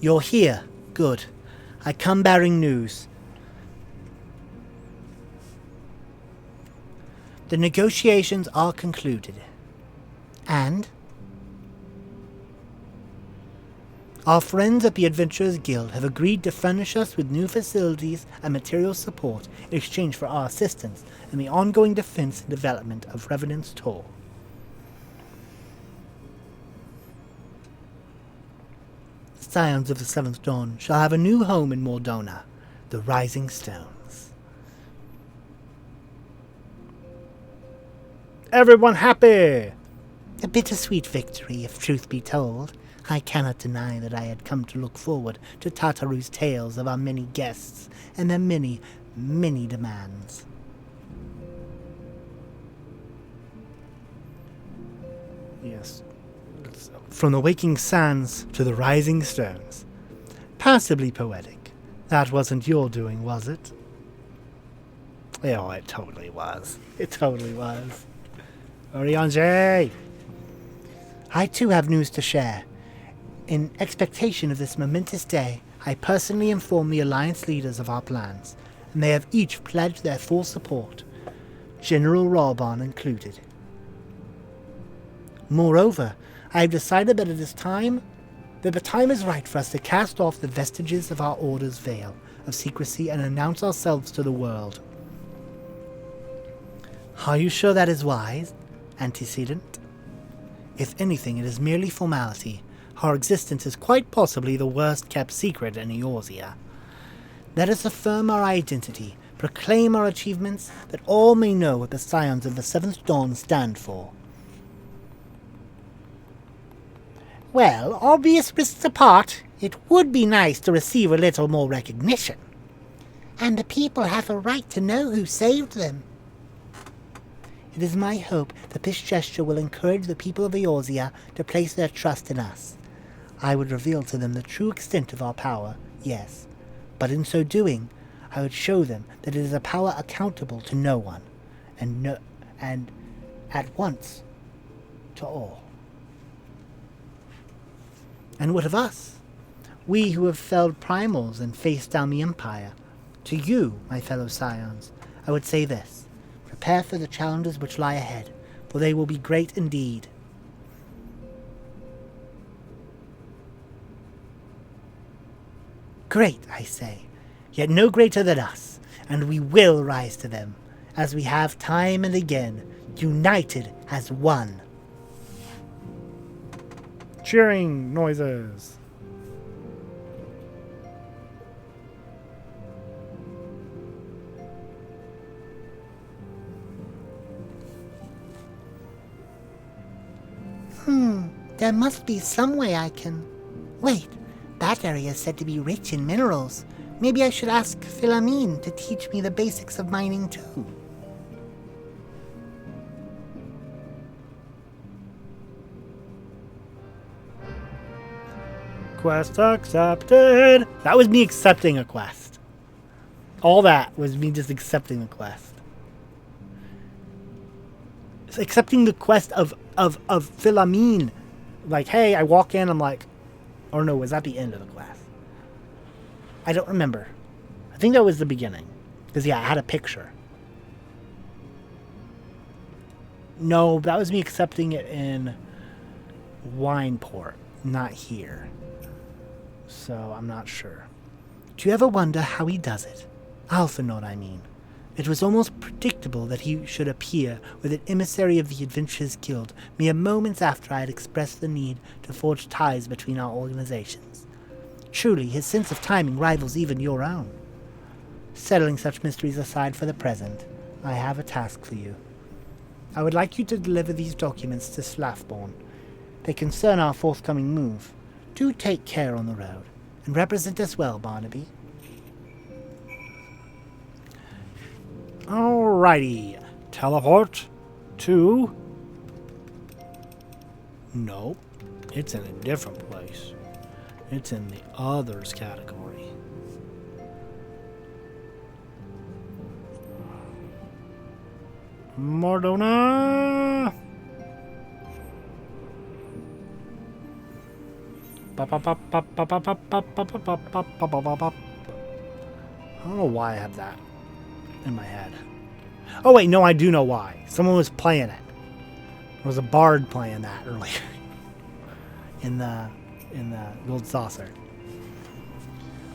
[SPEAKER 1] You're here. Good. I come bearing news. The negotiations are concluded.
[SPEAKER 2] And?
[SPEAKER 1] Our friends at the Adventurers Guild have agreed to furnish us with new facilities and material support in exchange for our assistance in the ongoing defense and development of Revenant's Toll. Scions of the Seventh Dawn shall have a new home in Mordona, the Rising Stones. Everyone happy!
[SPEAKER 2] A bittersweet victory, if truth be told. I cannot deny that I had come to look forward to Tartaru's tales of our many guests and their many, many demands.
[SPEAKER 1] Yes. From the waking sands to the rising stones. Passably poetic. That wasn't your doing, was it? Oh, it totally was. It totally was. Oriange!
[SPEAKER 2] I too have news to share. In expectation of this momentous day, I personally informed the Alliance leaders of our plans, and they have each pledged their full support, General Rawbon included. Moreover, I have decided that the time is right for us to cast off the vestiges of our Order's veil of secrecy and announce ourselves to the world. Are you sure that is wise, Antecedent? If anything, it is merely formality. Our existence is quite possibly the worst-kept secret in Eorzea. Let us affirm our identity, proclaim our achievements, that all may know what the Scions of the Seventh Dawn stand for.
[SPEAKER 4] Well, obvious risks apart, it would be nice to receive a little more recognition.
[SPEAKER 2] And the people have a right to know who saved them. It is my hope that this gesture will encourage the people of Eorzea to place their trust in us. I would reveal to them the true extent of our power, yes, but in so doing, I would show them that it is a power accountable to no one, and at once to all. And what of us? We who have felled primals and faced down the Empire. To you, my fellow Scions, I would say this. Prepare for the challenges which lie ahead, for they will be great indeed. Great, I say, yet no greater than us, and we will rise to them, as we have time and again, united as one.
[SPEAKER 1] Cheering noises.
[SPEAKER 2] There must be some way I can... Wait, that area is said to be rich in minerals. Maybe I should ask Philamine to teach me the basics of mining too.
[SPEAKER 1] Quest accepted. That was me accepting a quest. All that was me just accepting the quest. It's accepting the quest of Philamine. Like, hey, I walk in, I'm like, or no, was that the end of the quest? I don't remember. I think that was the beginning. Because, yeah, I had a picture. No, that was me accepting it in Wineport, not here. So, I'm not sure.
[SPEAKER 2] Do you ever wonder how he does it? Alphinaud, I mean. It was almost predictable that he should appear with an emissary of the Adventurers Guild mere moments after I had expressed the need to forge ties between our organizations. Truly, his sense of timing rivals even your own. Settling such mysteries aside for the present, I have a task for you. I would like you to deliver these documents to Slafborn. They concern our forthcoming move. Do take care on the road, and represent us well, Barnaby.
[SPEAKER 1] Alrighty. Teleport to... Nope. It's in a different place. It's in the others category. Mordona! I don't know why I have that in my head. Oh wait, no, I do know why. Someone was playing it. There was a bard playing that earlier in the gold saucer.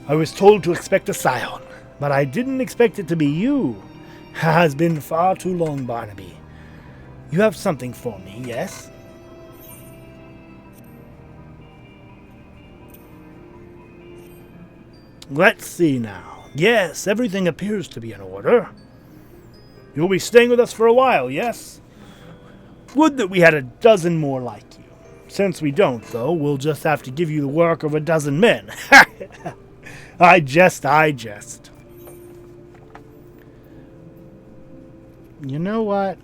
[SPEAKER 1] I was told to expect a scion, but I didn't expect it to be you. Has been far too long, Barnaby. You have something for me, yes? Let's see now. Yes, everything appears to be in order. You'll be staying with us for a while, yes? Would that we had a dozen more like you. Since we don't, though, we'll just have to give you the work of a dozen men. I jest. You know what?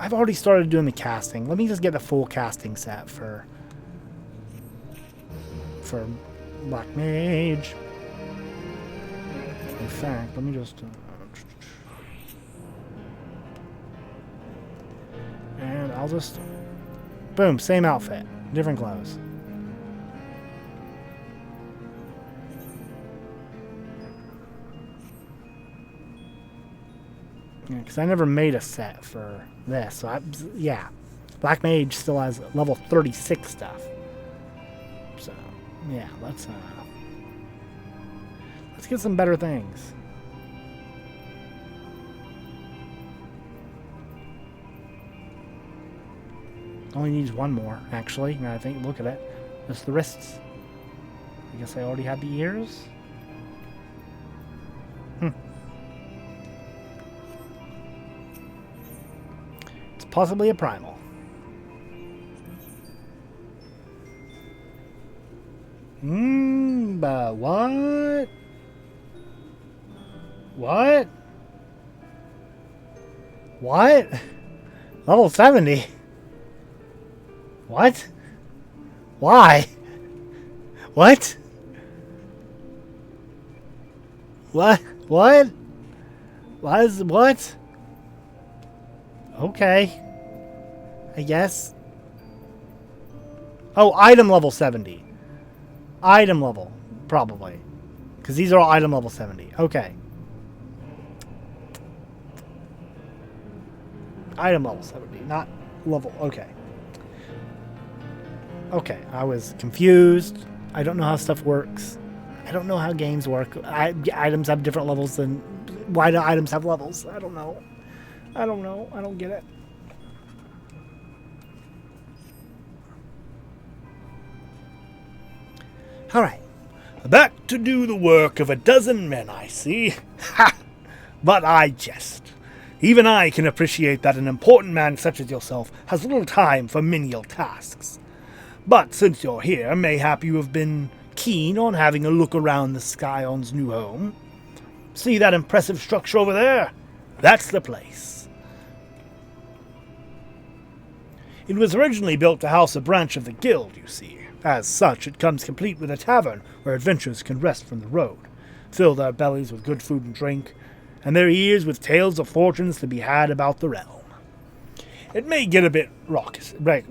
[SPEAKER 1] I've already started doing the casting. Let me just get the full casting set for Black Mage. In fact, let me just... and I'll just... boom, same outfit. Different clothes. Yeah, because I never made a set for this. So, yeah. Black Mage still has level 36 stuff. So, yeah, let's get some better things. Only needs one more, actually. Now I think, look at it. Just the wrists. I guess I already had the ears. It's possibly a primal. But what? What? What? Level 70? What? Why? What? What? What? What? Okay. I guess. Oh, item level 70. Item level, probably. Because these are all item level 70. Okay. Item level 70, not level... okay. Okay, I was confused. I don't know how stuff works. I don't know how games work. Items have different levels than... why do items have levels? I don't know. I don't know. I don't get it.
[SPEAKER 3] Alright. Back to do the work of a dozen men, I see. Ha! But I jest. Even I can appreciate that an important man such as yourself has little time for menial tasks. But since you're here, mayhap you have been keen on having a look around the Scion's new home. See that impressive structure over there? That's the place. It was originally built to house a branch of the guild, you see. As such, it comes complete with a tavern where adventurers can rest from the road, fill their bellies with good food and drink, and their ears with tales of fortunes to be had about the realm. It may get a bit raucous at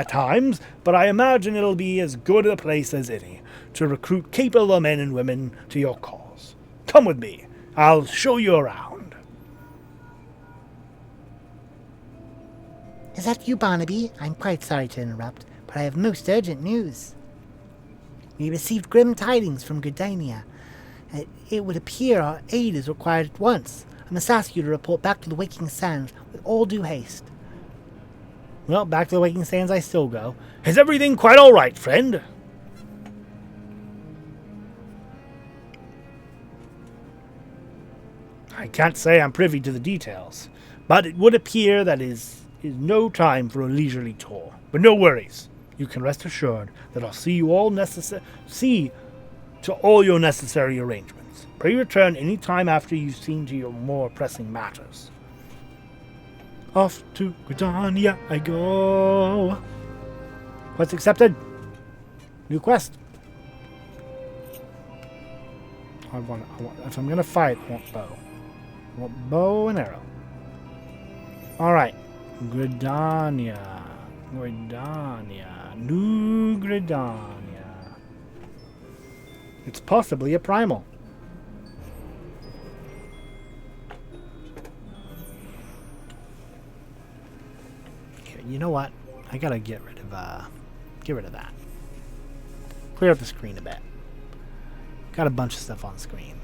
[SPEAKER 3] times, but I imagine it'll be as good a place as any to recruit capable men and women to your cause. Come with me. I'll show you around.
[SPEAKER 2] Is that you, Barnaby? I'm quite sorry to interrupt, but I have most urgent news. We received grim tidings from Gridania. It would appear our aid is required at once. I must ask you to report back to the Waking Sands with all due haste.
[SPEAKER 1] Well, back to the Waking Sands I still go.
[SPEAKER 3] Is everything quite all right, friend?
[SPEAKER 1] I can't say I'm privy to the details, but it would appear that is no time for a leisurely tour. But no worries. You can rest assured that I'll see to all your necessary arrangements. Pray return any time after you've seen to your more pressing matters.
[SPEAKER 3] Off to Gridania I go.
[SPEAKER 1] Quest accepted. New quest. If I'm gonna fight, I want bow. I want bow and arrow. Alright. Gridania. New Gridania. It's possibly a primal. Okay, you know what? I gotta get rid of that. Clear up the screen a bit. Got a bunch of stuff on screen.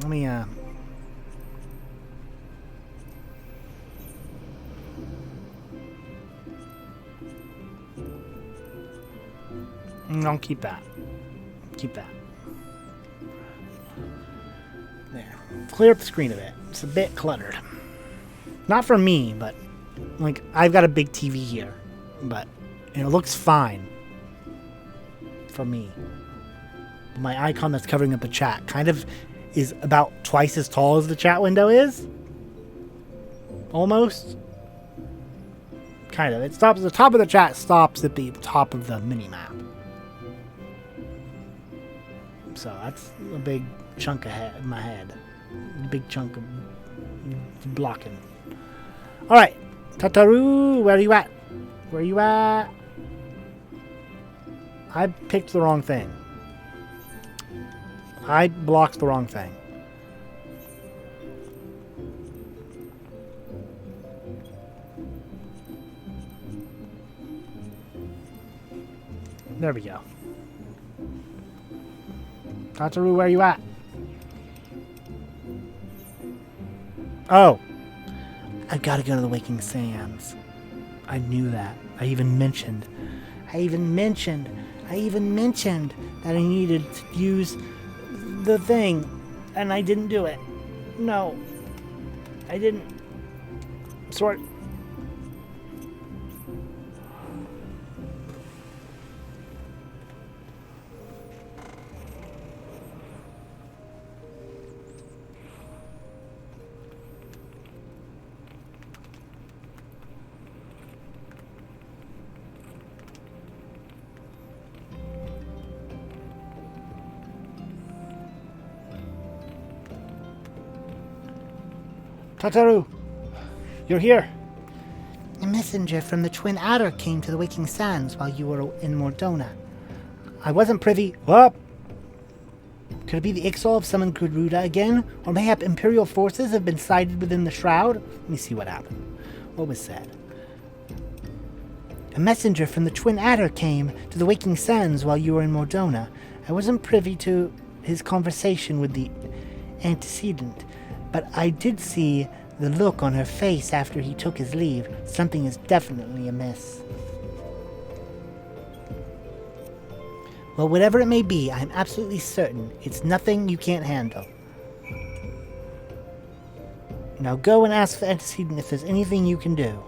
[SPEAKER 1] Let me I'll keep that. Keep that. There. Clear up the screen a bit. It's a bit cluttered. Not for me, but like I've got a big TV here, but it looks fine for me. My icon that's covering up the chat kind of is about twice as tall as the chat window is. Almost. Kind of. It stops. The top of the chat stops at the top of the mini map. So that's a big chunk of my head. A big chunk of blocking. Alright. Tataru, where are you at? Where are you at? I picked the wrong thing. I blocked the wrong thing. There we go. Tataru, where are you at? Oh. I've got to go to the Waking Sands. I knew that. I even mentioned that I needed to use the thing, and I didn't do it. No. I didn't. Sort. Tataru, you're here.
[SPEAKER 2] A messenger from the Twin Adder came to the Waking Sands while you were in Mordona.
[SPEAKER 1] I wasn't privy. What? Could it be the Ixal have summoned Garuda again? Or mayhap Imperial forces have been sighted within the shroud? Let me see what happened. What was said?
[SPEAKER 2] A messenger from the Twin Adder came to the Waking Sands while you were in Mordona. I wasn't privy to his conversation with the antecedent, but I did see the look on her face after he took his leave. Something is definitely amiss. Well, whatever it may be, I'm absolutely certain it's nothing you can't handle. Now go and ask the antecedent if there's anything you can do.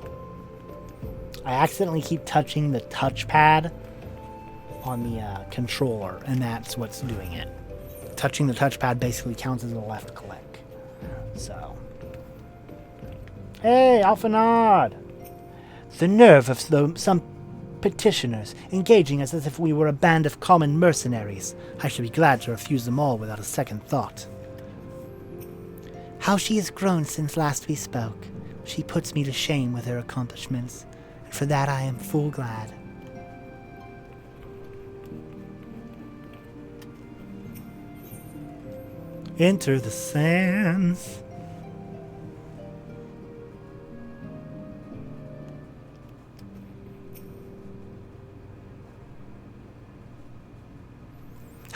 [SPEAKER 1] I accidentally keep touching the touchpad on the controller, and that's what's doing it. Touching the touchpad basically counts as a left click. So. Hey, Alphanod!
[SPEAKER 2] The nerve of some petitioners, engaging us as if we were a band of common mercenaries.
[SPEAKER 1] I should be glad to refuse them all without a second thought.
[SPEAKER 2] How she has grown since last we spoke. She puts me to shame with her accomplishments, and for that I am full glad.
[SPEAKER 3] Enter the sands.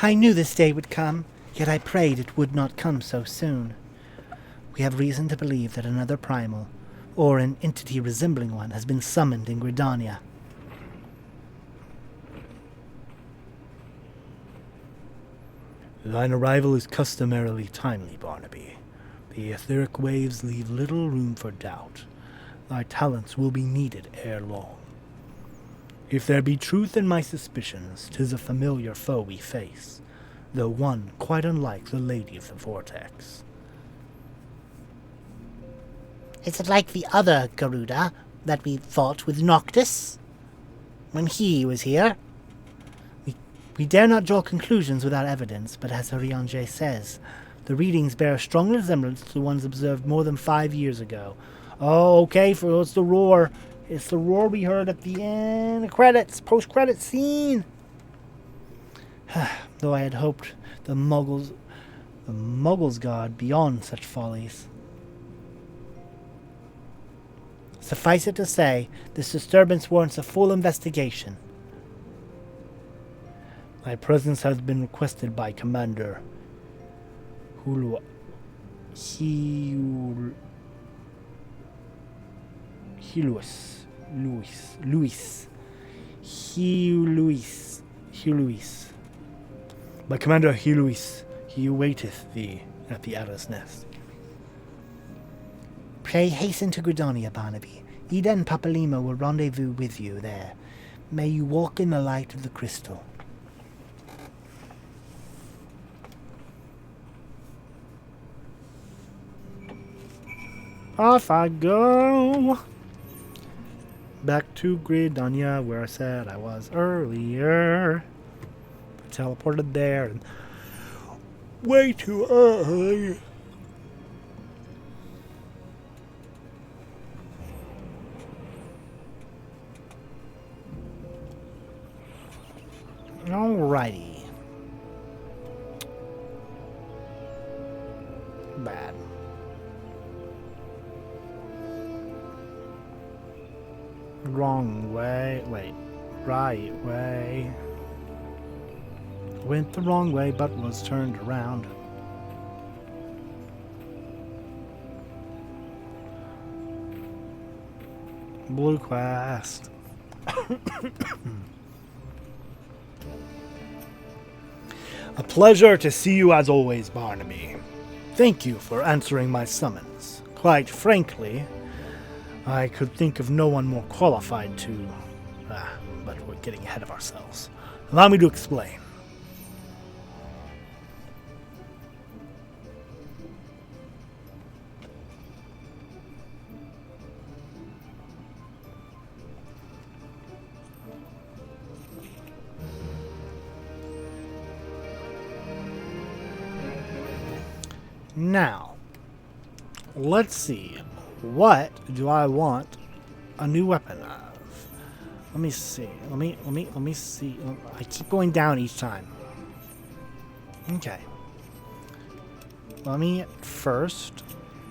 [SPEAKER 2] I knew this day would come, yet I prayed it would not come so soon. We have reason to believe that another primal, or an entity resembling one, has been summoned in Gridania.
[SPEAKER 3] Thine arrival is customarily timely, Barnaby. The etheric waves leave little room for doubt. Thy talents will be needed ere long. If there be truth in my suspicions, 'tis a familiar foe we face, though one quite unlike the Lady of the Vortex.
[SPEAKER 2] Is it like the other Garuda that we fought with Noctis when he was here?
[SPEAKER 1] We dare not draw conclusions without evidence, but as Horiange says, the readings bear a strong resemblance to the ones observed more than 5 years ago. Oh, okay, it's the roar. It's the roar we heard at the end, the credits, post-credit scene. Though I had hoped the Muggles God beyond such follies. Suffice it to say, this disturbance warrants a full investigation.
[SPEAKER 3] Thy presence has been requested by Commander Luis. By Commander Luis, he awaiteth thee at the Adder's Nest.
[SPEAKER 2] Pray hasten to Gridania, Barnaby. Ida and Papalima will rendezvous with you there. May you walk in the light of the crystal.
[SPEAKER 1] Off I go. Back to Gridania, where I said I was earlier. Teleported there. And
[SPEAKER 3] way too early.
[SPEAKER 1] Alrighty. Bad. Wrong way. Wait. Right way. Went the wrong way, but was turned around. Blue quest. A pleasure to see you as always, Barnaby. Thank you for answering my summons. Quite frankly, I could think of no one more qualified to... but we're getting ahead of ourselves. Allow me to explain. Now, let's see. What do I want a new weapon of? Let me see. Let me see. I keep going down each time. Okay. Let me first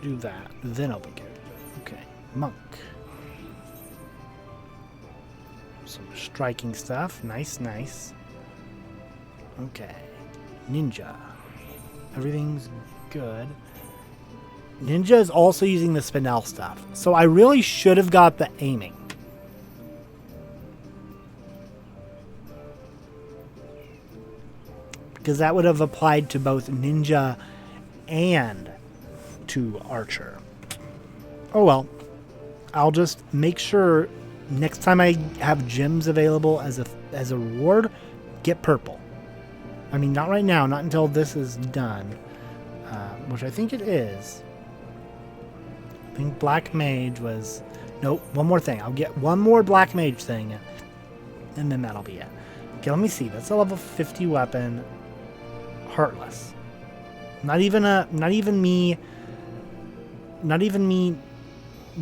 [SPEAKER 1] do that. Then open character. Okay. Monk. Some striking stuff. Nice, nice. Okay. Ninja. Everything's good. Ninja is also using the spinel stuff. So I really should have got the aiming. Because that would have applied to both ninja and to archer. Oh well. I'll just make sure next time I have gems available as a reward, get purple. I mean, not right now, not until this is done. Which I think it is. I think Black Mage was... Nope, one more thing. I'll get one more Black Mage thing, and then that'll be it. Okay, let me see. That's a level 50 weapon. Heartless. Not even me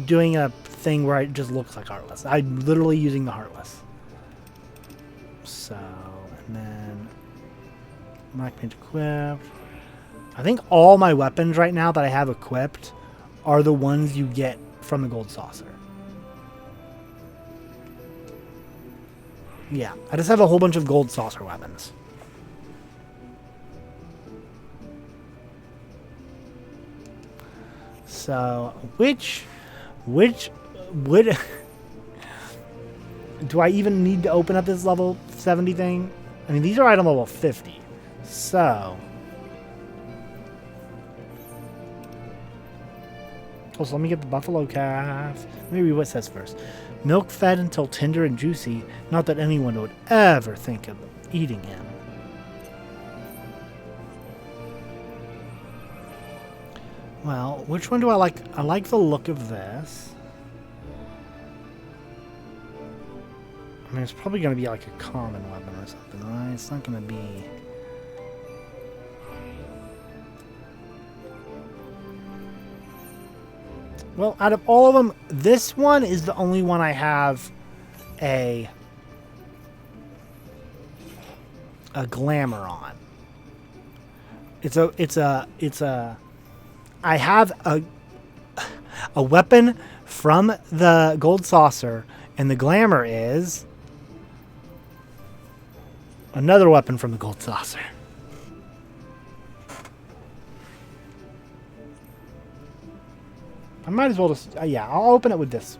[SPEAKER 1] doing a thing where it just looks like Heartless. I'm literally using the Heartless. So, and then... Black Mage equipped. I think all my weapons right now that I have equipped are the ones you get from the gold saucer. Yeah, I just have a whole bunch of gold saucer weapons. So, which would... Do I even need to open up this level 70 thing? I mean, these are item level 50. So... Also, let me get the buffalo calf. Maybe what it says first. Milk fed until tender and juicy. Not that anyone would ever think of eating him. Well, which one do I like? I like the look of this. I mean, it's probably going to be like a common weapon or something, right? It's not going to be... Well, out of all of them, this one is the only one I have a glamour on. I have a weapon from the gold saucer, and the glamour is another weapon from the gold saucer. I might as well just... yeah, I'll open it with this.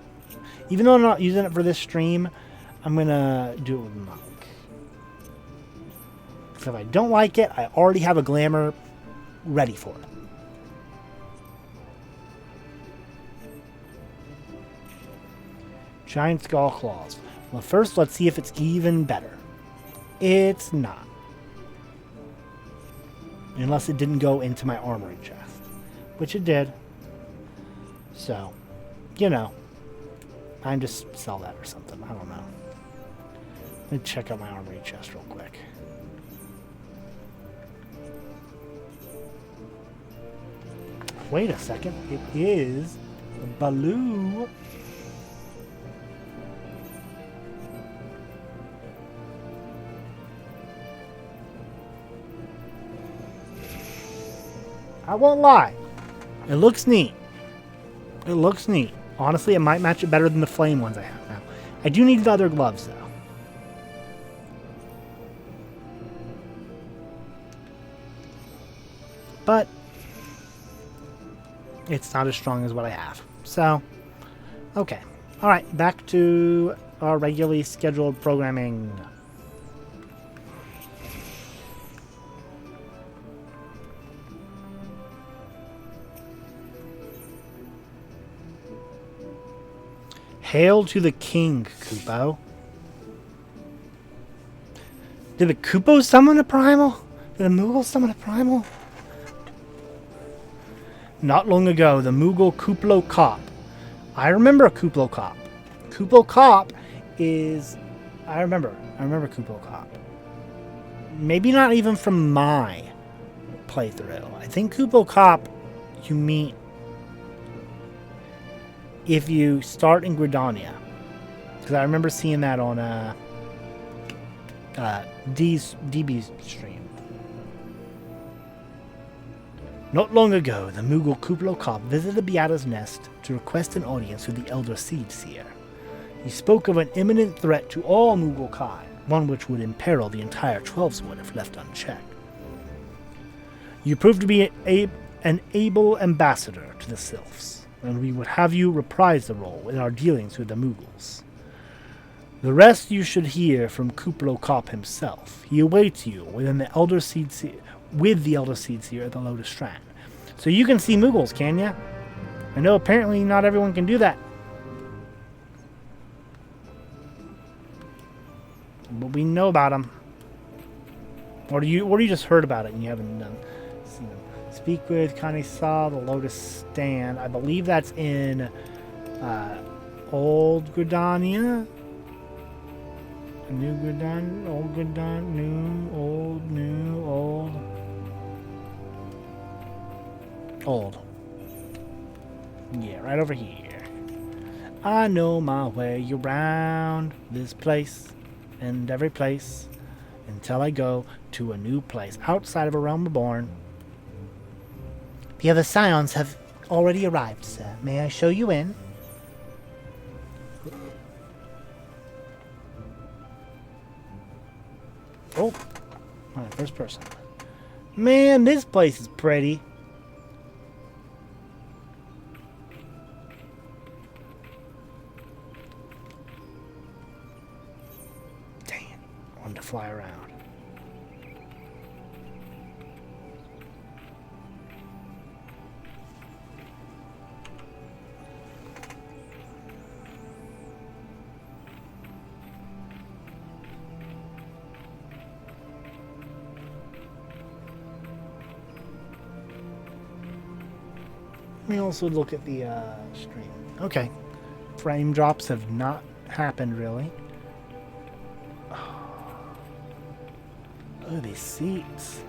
[SPEAKER 1] Even though I'm not using it for this stream, I'm going to do it with Monk. Because if I don't like it, I already have a glamour ready for it. Giant skull claws. Well, first, let's see if it's even better. It's not. Unless it didn't go into my armory chest. Which it did. So, you know, I just sell that or something. I don't know. Let me check out my armory chest real quick. Wait a second. It is Baloo. I won't lie. It looks neat. It looks neat. Honestly, it might match it better than the flame ones I have now. I do need the other gloves, though. But it's not as strong as what I have. So, okay. Alright, back to our regularly scheduled programming. Hail to the king, Kupo. Did the Kupo summon a primal? Did the Moogle summon a primal? Not long ago, the Moogle Kuplo Kop. I remember a Kuplo Kop. Kuplo Kop is... I remember Kuplo Kop. Maybe not even from my playthrough. I think Kuplo Kop you meet if you start in Gridania. Because I remember seeing that on DB's stream. Not long ago, the Moogle Kuplo Kop visited Beata's nest to request an audience with the Elder Seed Seer. He spoke of an imminent threat to all Moogle Kai, one which would imperil the entire 12-Sword if left unchecked. You proved to be an able ambassador to the Sylphs, and we would have you reprise the role in our dealings with the Moogles. The rest you should hear from Kuplo Kop himself. He awaits you within the Elder Seed Seer, with the Elder Seed Seer at the Lotus Strand. So you can see Moogles, can ya? I know apparently not everyone can do that. But we know about them. Or you just heard about it and you haven't seen them. Speak with Kanisa, the Lotus Stand. I believe that's in Old Gridania. New Gridania, Old Gridania, new, old. Old. Yeah, right over here. I know my way around this place and every place until I go to a new place outside of a realm reborn.
[SPEAKER 2] The other scions have already arrived, sir. May I show you in?
[SPEAKER 1] Oh, alright, first person. Man, this place is pretty. Dang it, I wanted to fly around. Let me also look at the stream. Okay. Frame drops have not happened, really. Oh, look at these seats.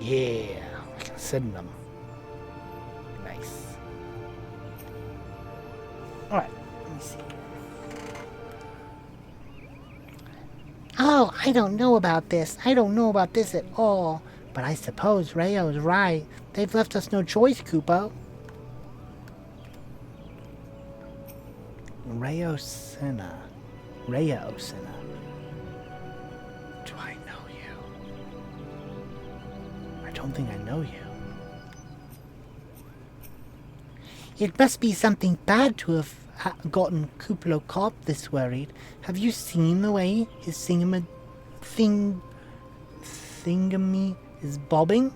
[SPEAKER 1] Yeah. I can sit in them. Nice. Alright. Let me see.
[SPEAKER 2] Oh, I don't know about this. I don't know about this at all. But I suppose Rayo's right. They've left us no choice, Kupo.
[SPEAKER 1] Rayo Senna. Rayo Senna. Do I know you? I don't think I know you.
[SPEAKER 2] It must be something bad to have gotten Kuplo Kop this worried. Have you seen the way his thingamy is bobbing?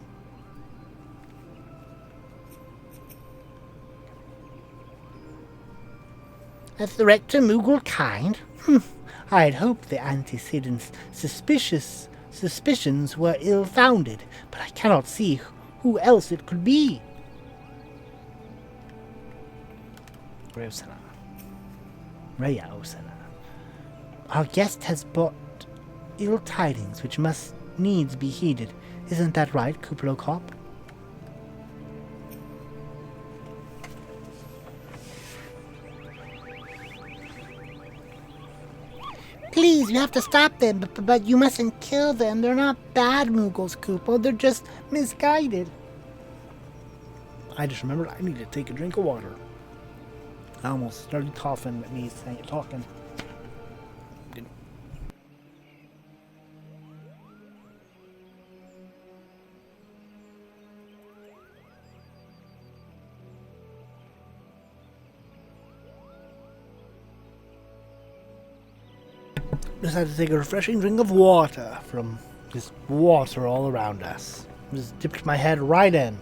[SPEAKER 2] A threat to Moogle kind? I had hoped the antecedents' suspicions were ill-founded, but I cannot see who else it could be.
[SPEAKER 1] Rayo Senna.
[SPEAKER 2] Our guest has brought ill tidings which must needs be heeded.
[SPEAKER 1] Isn't that right, Kuplokop?
[SPEAKER 2] Please, you have to stop them, but you mustn't kill them. They're not bad Moogles, Koopo. They're just misguided.
[SPEAKER 1] I just remembered I need to take a drink of water. I almost started coughing at me talking. Just had to take a refreshing drink of water from this water all around us. Just dipped my head right in.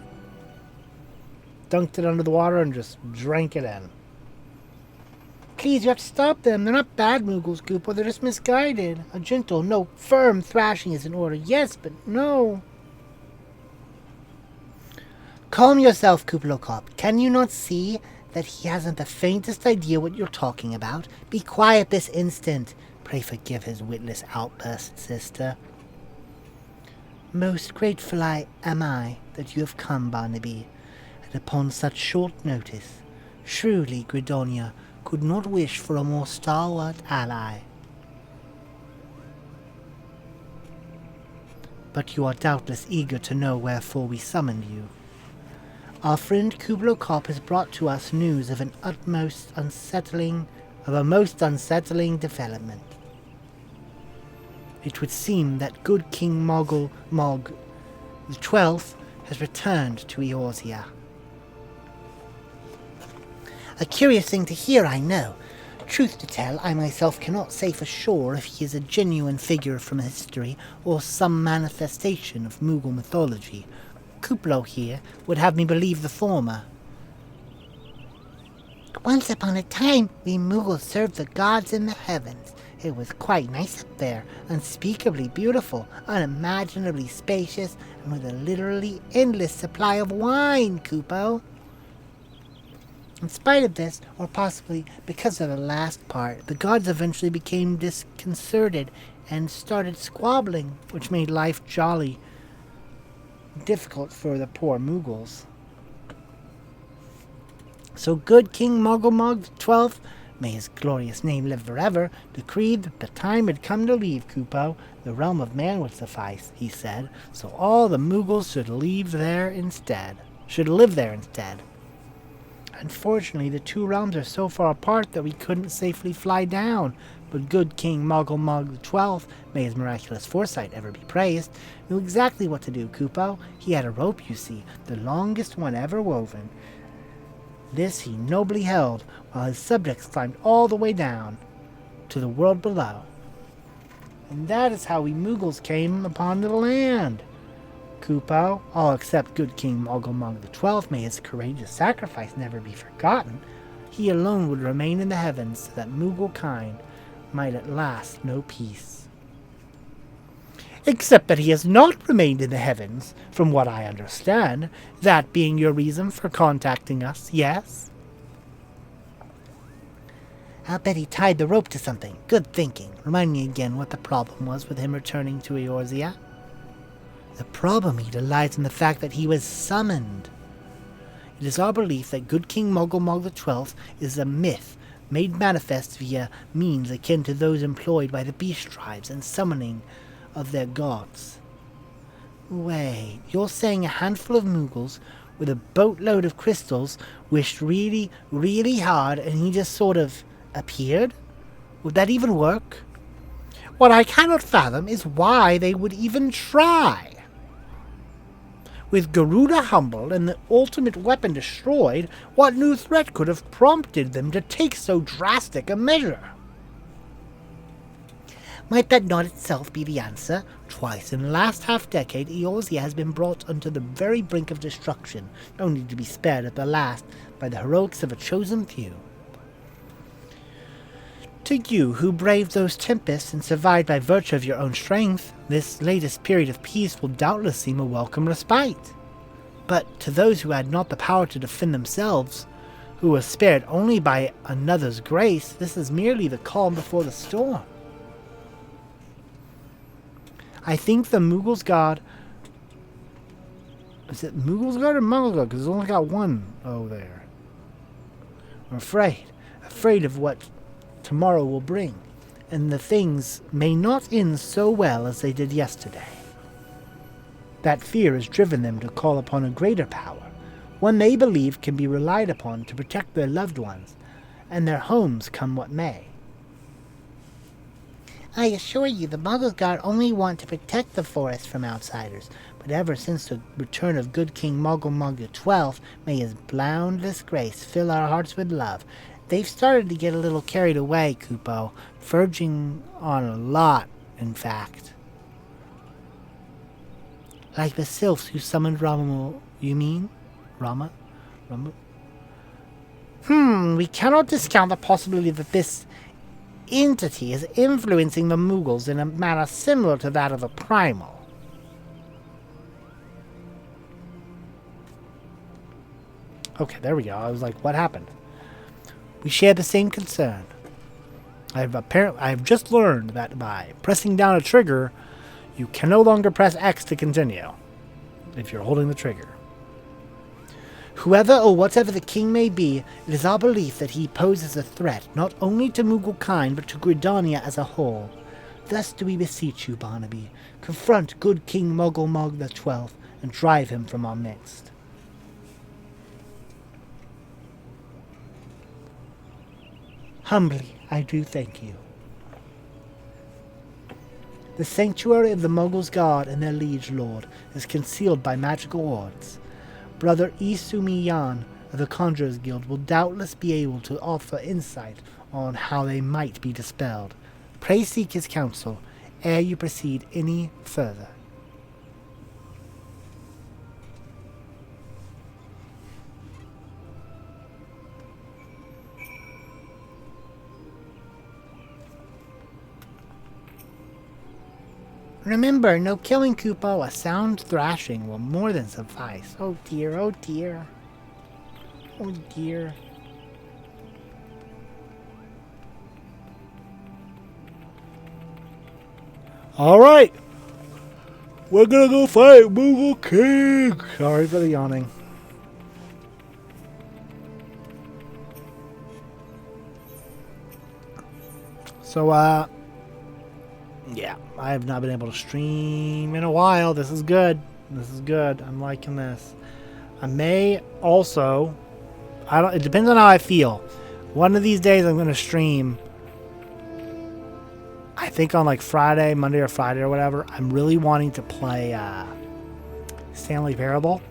[SPEAKER 1] Dunked it under the water and just drank it in.
[SPEAKER 2] Please, you have to stop them. They're not bad Moogles, Koopo. They're just misguided. A gentle, no, firm thrashing is in order. Yes, but no.
[SPEAKER 4] Calm yourself, Kuplokop. Can you not see that he hasn't the faintest idea what you're talking about? Be quiet this instant. Pray forgive his witless outburst, sister. Most grateful am I that you have come, Barnaby, and upon such short notice. Truly, Gridonia could not wish for a more stalwart ally. But you are doubtless eager to know wherefore we summoned you. Our friend Kublokop has brought to us news of a most unsettling development. It would seem that good King Mogul Mog the 12th has returned to Eorzea.
[SPEAKER 2] A curious thing to hear, I know. Truth to tell, I myself cannot say for sure if he is a genuine figure from history or some manifestation of Moogle mythology. Kuplo here would have me believe the former. Once upon a time, we Moogles served the gods in the heavens. It was quite nice up there, unspeakably beautiful, unimaginably spacious, and with a literally endless supply of wine, Kupo. In spite of this, or possibly because of the last part, the gods eventually became disconcerted and started squabbling, which made life jolly difficult for the poor Moogles. So good King Mogulmog XII, may his glorious name live forever, decreed that the time had come to leave Kupo. The realm of man would suffice, he said, so all the Moogles should live there instead. Unfortunately, the two realms are so far apart that we couldn't safely fly down, but good King Mogulmog XII, may his miraculous foresight ever be praised, knew exactly what to do, Kupo. He had a rope, you see, the longest one ever woven. This he nobly held, while his subjects climbed all the way down to the world below. And that is how we Moogles came upon the land. Kupo, all except good King Mogulmog XII, may his courageous sacrifice never be forgotten. He alone would remain in the heavens so that Moogle kind might at last know peace. Except that he has not remained in the heavens, from what I understand, that being your reason for contacting us, yes? I'll bet he tied the rope to something. Good thinking. Remind me again what the problem was with him returning to Eorzea.
[SPEAKER 4] The problem, Eda, lies in the fact that he was summoned. It is our belief that good King Mogulmog XII is a myth made manifest via means akin to those employed by the beast tribes in summoning of their gods. Wait, you're saying a handful of Moogles with a boatload of crystals wished really, really hard and he just sort of appeared? Would that even work?
[SPEAKER 2] What I cannot fathom is why they would even try. With Garuda humbled and the ultimate weapon destroyed, what new threat could have prompted them to take so drastic a measure?
[SPEAKER 4] Might that not itself be the answer? Twice in the last half-decade, Eorzea has been brought onto the very brink of destruction, only to be spared at the last by the heroics of a chosen few. To you, who braved those tempests and survived by virtue of your own strength, this latest period of peace will doubtless seem a welcome respite. But to those who had not the power to defend themselves, who were spared only by another's grace, this is merely the calm before the storm. I think the Moogles' god
[SPEAKER 1] Is it Mughals God or Mongol God? Because it's only got one O there. I'm afraid of what tomorrow will bring, and the things may not end so well as they did yesterday. That fear has driven them to call upon a greater power, one they believe can be relied upon to protect their loved ones and their homes come what may.
[SPEAKER 2] I assure you, the Mogulgar only want to protect the forest from outsiders, but ever since the return of good King Mogul XII, may his boundless grace fill our hearts with love, they've started to get a little carried away, Kupo, verging on a lot, in fact.
[SPEAKER 4] Like the sylphs who summoned Rama, you mean? Rama?
[SPEAKER 2] We cannot discount the possibility that this entity is influencing the Mughals in a manner similar to that of the Primal.
[SPEAKER 1] Okay, there we go. I was like, what happened? We share the same concern. I've just learned that by pressing down a trigger, you can no longer press X to continue if you're holding the trigger.
[SPEAKER 2] Whoever or whatever the king may be, it is our belief that he poses a threat not only to Mughal kind but to Gridania as a whole. Thus do we beseech you, Barnaby, confront good King Mogul XII and drive him from our midst. Humbly, I do thank you. The sanctuary of the Mogul's guard and their liege lord is concealed by magical wards. Brother Isumiyan of the Conjurers Guild will doubtless be able to offer insight on how they might be dispelled. Pray seek his counsel ere you proceed any further. Remember, no killing, Kupo. A sound thrashing will more than suffice. Oh dear, oh dear. Oh dear.
[SPEAKER 1] Alright! We're gonna go fight Mughal King! Sorry for the yawning. So, yeah, I have not been able to stream in a while. This is good. This is good. I'm liking this. I may also... it depends on how I feel. One of these days I'm going to stream... I think on like Friday, Monday or Friday or whatever. I'm really wanting to play Stanley Parable.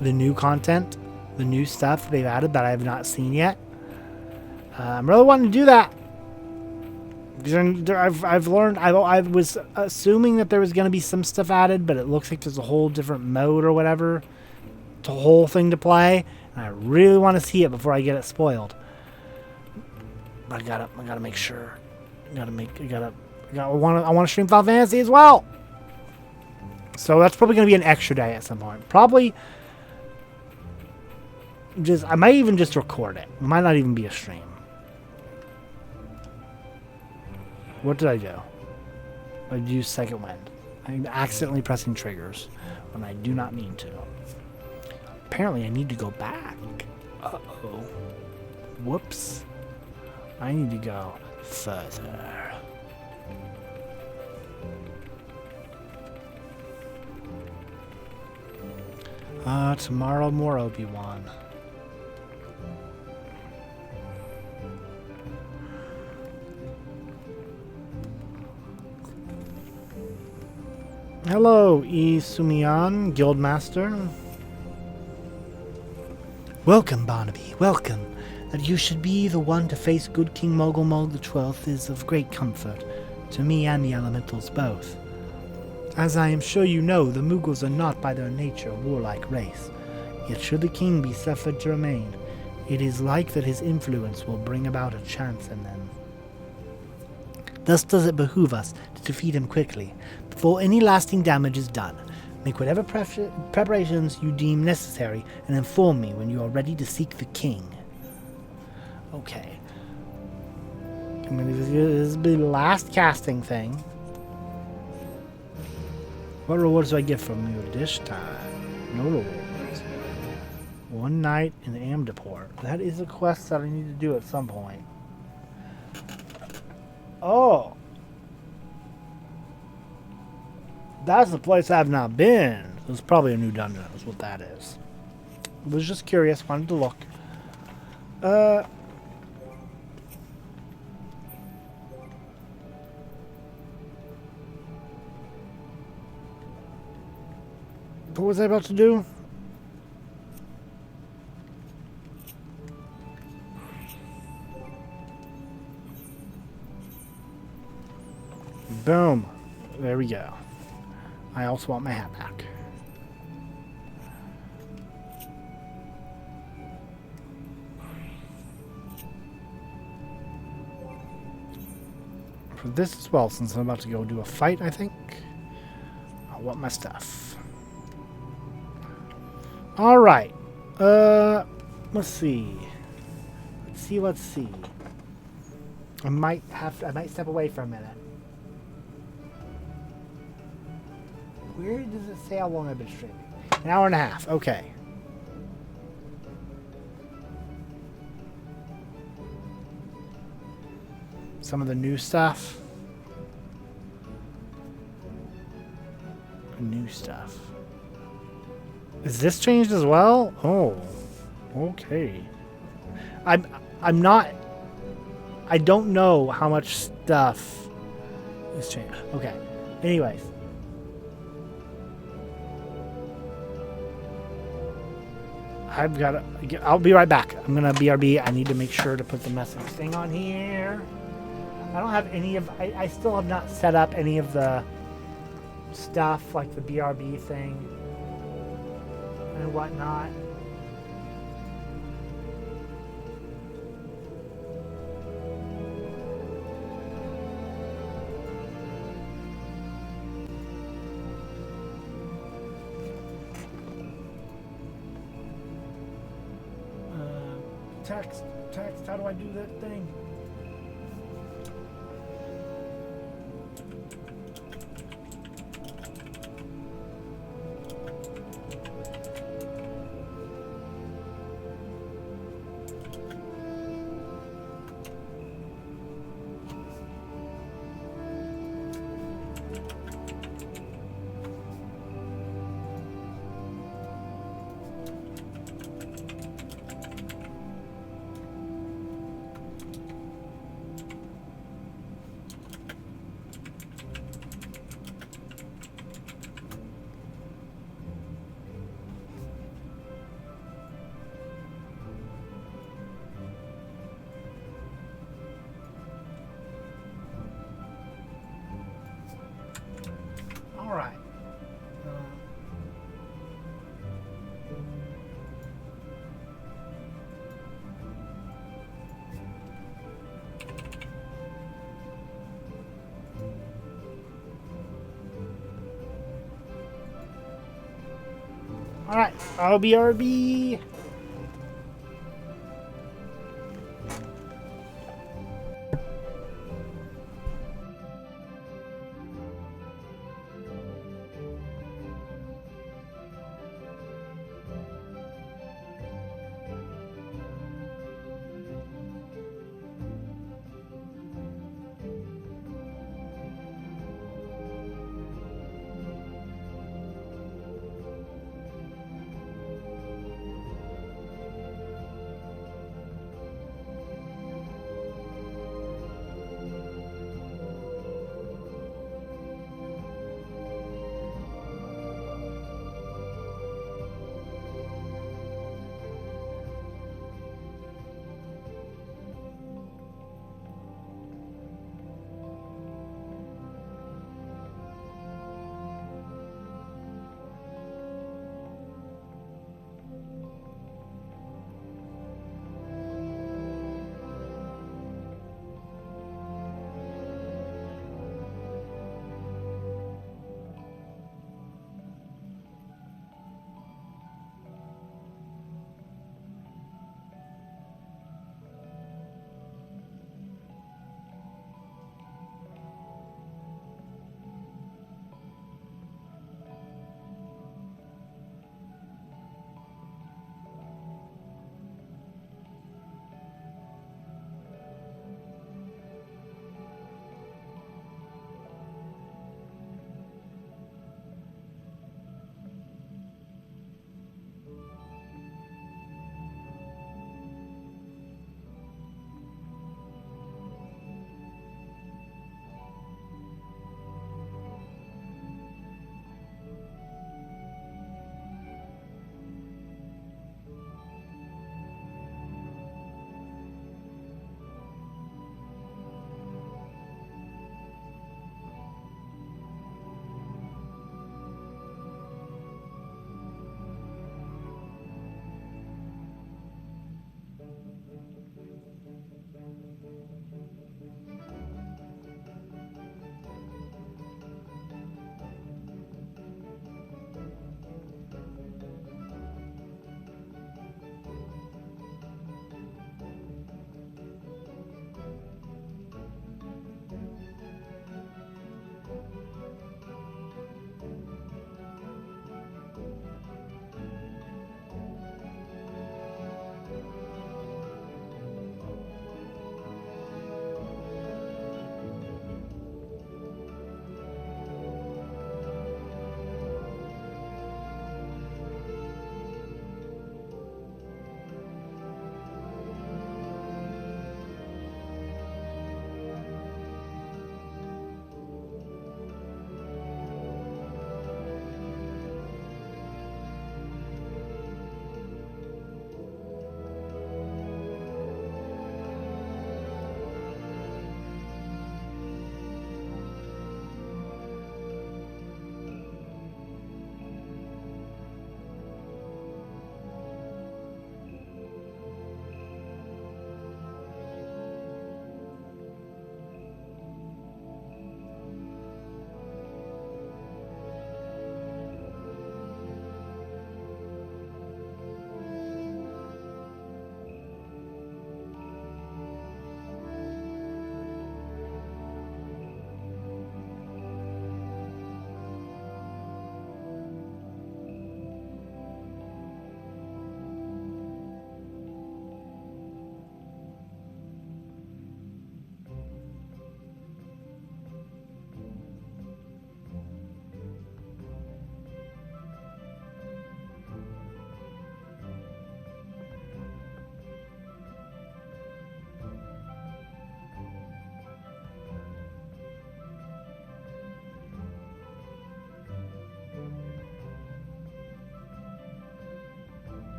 [SPEAKER 1] The new content. The new stuff they've added that I have not seen yet. I'm really wanting to do that. I've learned. I was assuming that there was going to be some stuff added, but it looks like there's a whole different mode or whatever, the whole thing to play. And I really want to see it before I get it spoiled. But I gotta make sure. I want to stream Final Fantasy as well. So that's probably going to be an extra day at some point. Probably. I might even just record it. It might not even be a stream. What did I do? I used second wind. I'm accidentally pressing triggers when I do not mean to. Apparently I need to go back. Uh-oh. Whoops. I need to go further. Tomorrow more Obi-Wan. Hello, Isumiyan, Guildmaster.
[SPEAKER 4] Welcome, Barnaby, welcome. That you should be the one to face good King Mogul XII is of great comfort, to me and the elementals both. As I am sure you know, the Mughals are not by their nature a warlike race, yet should the king be suffered to remain, it is like that his influence will bring about a chance in them. Thus does it behoove us to defeat him quickly, before any lasting damage is done. Make whatever preparations you deem necessary, and inform me when you are ready to seek the king.
[SPEAKER 1] Okay. I mean, this is the last casting thing. What rewards do I get from you this time? No rewards. One night in Amdaport. That is a quest that I need to do at some point. Oh. That's the place I've not been. It's probably a new dungeon, is what that is. I was just curious, wanted to look. What was I about to do? Boom. There we go. I also want my hat back. For this as well, since I'm about to go do a fight, I think. I want my stuff. Alright. Let's see. Let's see. I might step away for a minute. Where does it say how long I've been streaming? An hour and a half. Okay. Some of the new stuff. New stuff. Is this changed as well? Oh. Okay. I'm not. I don't know how much stuff is changed. Okay. Anyways. I'll be right back. I'm gonna BRB. I need to make sure to put the message thing on here. I don't have any of. I still have not set up any of the stuff like the BRB thing and whatnot. Text, how do I do that thing? All right. All right. I'll be RB.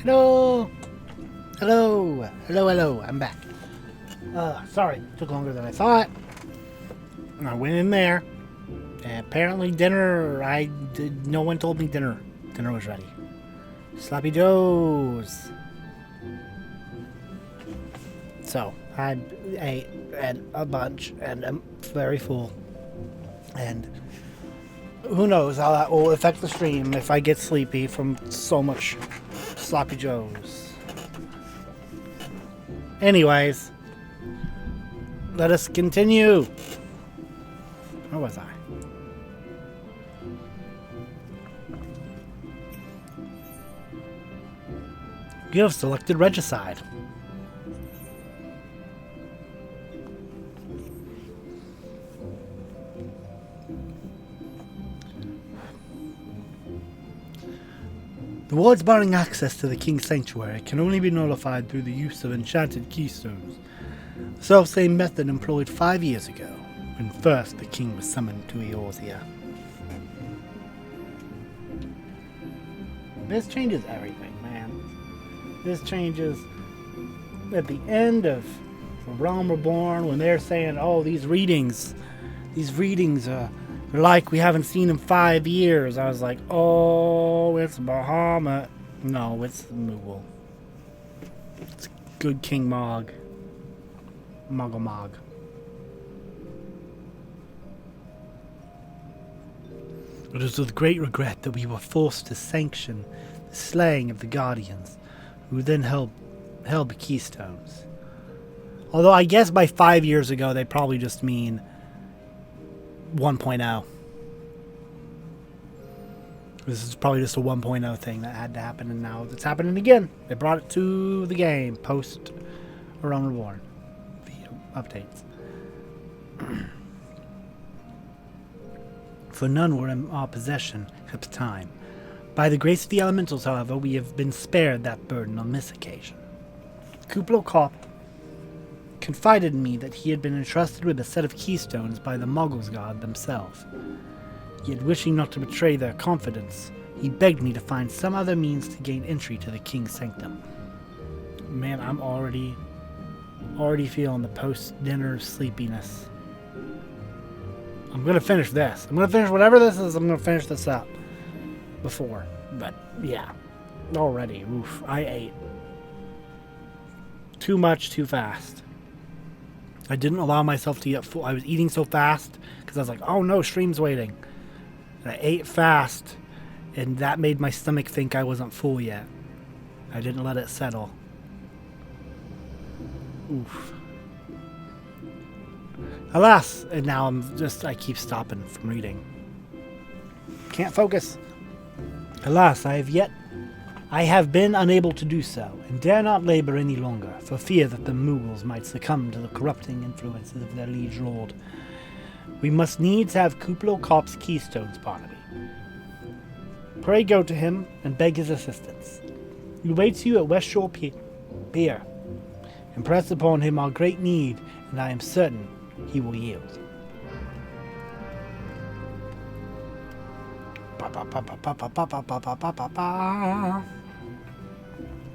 [SPEAKER 1] Hello! Hello! Hello, hello, I'm back. Sorry, took longer than I thought. I went in there. Apparently dinner, no one told me dinner. Dinner was ready. Sloppy Joes. So, I ate a bunch, and I'm very full. And who knows how that will affect the stream if I get sleepy from so much Sloppy Joes. Anyways, let us continue. Where was I? You have selected Regicide. The wards barring access to the King's Sanctuary can only be nullified through the use of enchanted keystones. The self-same method employed 5 years ago, when first the King was summoned to Eorzea. This changes everything, man. This changes at the end of Realm Reborn when they're saying, oh, these readings are like we haven't seen in 5 years. I was like, oh, it's Bahamut. No, it's Moogle. It's good King Mog. Muggle Mog. It is with great regret that we were forced to sanction the slaying of the Guardians, who then held the Keystones. Although I guess by 5 years ago they probably just mean 1.0. This is probably just a 1.0 thing that had to happen, and now it's happening again. They brought it to the game post Realm Reborn via updates. For none were in our possession at the time. By the grace of the elementals, however, we have been spared that burden on this occasion. Kuplo Kop confided in me that he had been entrusted with a set of keystones by the Muggles god themselves. Yet wishing not to betray their confidence, he begged me to find some other means to gain entry to the King's Sanctum. Man, I'm already feeling the post-dinner sleepiness. I'm gonna finish this. I'm gonna finish whatever this is. I'm gonna finish this up before. But yeah, already. Oof, I ate too much too fast. I didn't allow myself to get full. I was eating so fast because I was like, oh no, stream's waiting. And I ate fast, and that made my stomach think I wasn't full yet. I didn't let it settle. Oof. Alas, and now I keep stopping from reading. Can't focus. Alas, I have been unable to do so, and dare not labor any longer, for fear that the Moogles might succumb to the corrupting influences of their liege lord. We must needs have Kuplo Kop's keystones, Barnaby. Pray go to him and beg his assistance. He waits you at West Shore Pier. Impress upon him our great need, and I am certain he will yield. Ba ba ba ba ba ba ba ba ba ba ba ba ba.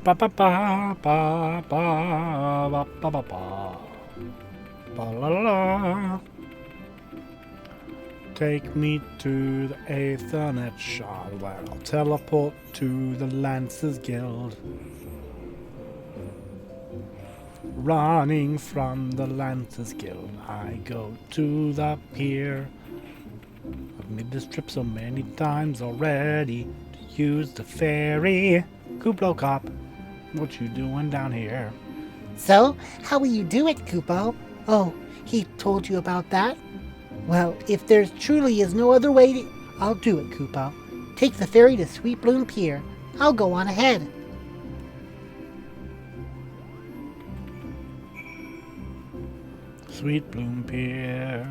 [SPEAKER 1] Ba ba ba ba ba ba ba ba. Ba la la. Take me to the Aethernet Shard, where I'll teleport to the Lancers Guild. Running from the Lancers Guild, I go to the pier. I've made this trip so many times already to use the ferry. Kuplo Kop, what you doing down here?
[SPEAKER 2] So, how will you do it, Kupo? Oh, he told you about that? Well, if there truly is no other way I'll do it, Kupo. Take the ferry to Sweet Bloom Pier. I'll go on ahead.
[SPEAKER 1] Sweet Bloom Pier.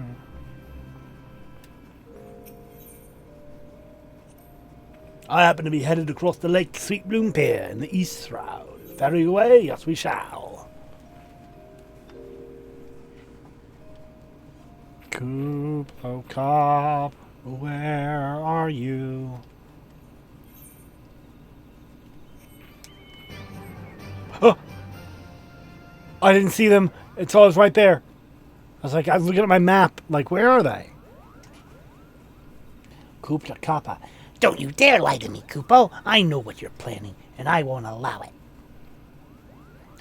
[SPEAKER 1] I happen to be headed across the lake to Sweet Bloom Pier in the East Shroud. Ferry away, yes we shall. Kuplo Kop, where are you?
[SPEAKER 3] I didn't see them until I was right there. I was looking at my map, like, where are they?
[SPEAKER 2] Kupla Kappa. Don't you dare lie to me, Kupo. I know what you're planning, and I won't allow it.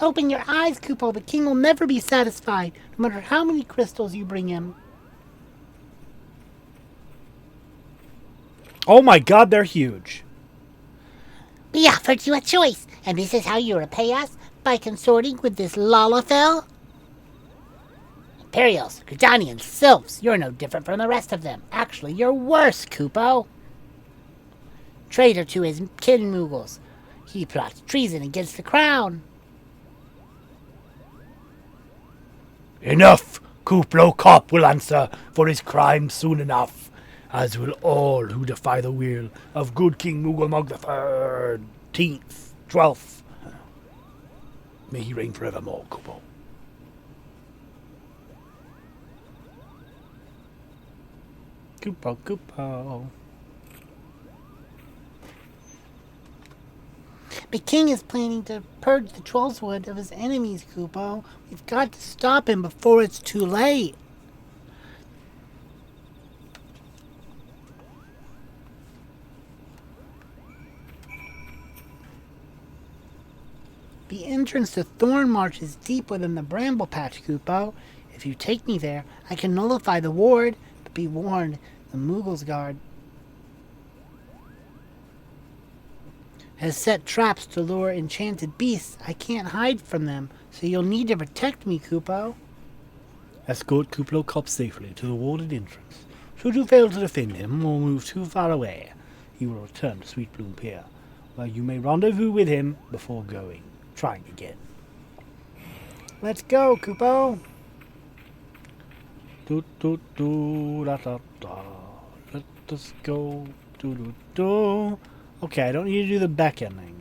[SPEAKER 2] Open your eyes, Kupo. The king will never be satisfied, no matter how many crystals you bring him.
[SPEAKER 3] Oh my god, they're huge.
[SPEAKER 2] We offered you a choice, and this is how you repay us? By consorting with this Lalafell? Imperials, Gridanians, Sylphs, you're no different from the rest of them. Actually, you're worse, Kupo. Traitor to his kin Mughals. He plots treason against the crown.
[SPEAKER 3] Enough! Kuplo Kop will answer for his crimes soon enough, as will all who defy the will of good King Mughal the 13th, 12th. May he reign forevermore, Kupo. Kupo.
[SPEAKER 2] The king is planning to purge the Trollswood of his enemies, Kupo. We've got to stop him before it's too late. The entrance to Thornmarsh is deep within the bramble patch, Kupo. If you take me there, I can nullify the ward, but be warned, the Mughals guard has set traps to lure enchanted beasts. I can't hide from them, so you'll need to protect me, Kupo.
[SPEAKER 3] Escort Kuplo Kop safely to the warded entrance. Should you fail to defend him or move too far away, he will return to Sweet Bloom Pier, where you may rendezvous with him before trying again.
[SPEAKER 2] Let's go, Kupo.
[SPEAKER 3] Do do do da da da. Let us go. Do do do. Okay, I don't need to do the beckoning.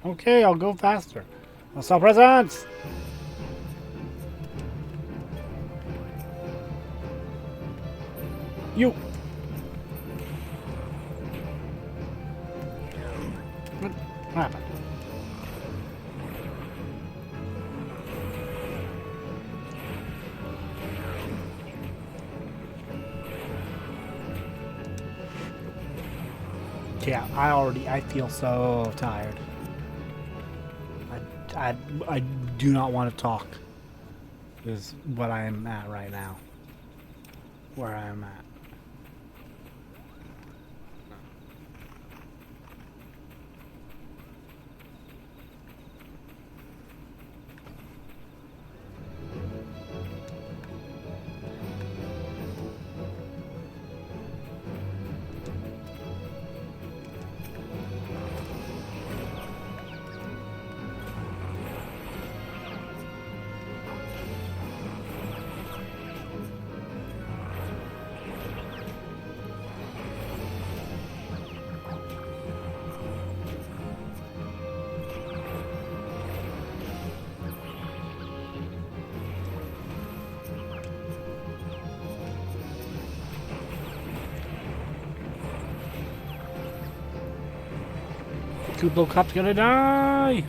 [SPEAKER 3] Okay, I'll go faster. I'll sell presents! You! What happened? Yeah, I feel so tired. I do not want to talk. Is what I am at right now. Where I am at. Kuplo Kop's gonna die!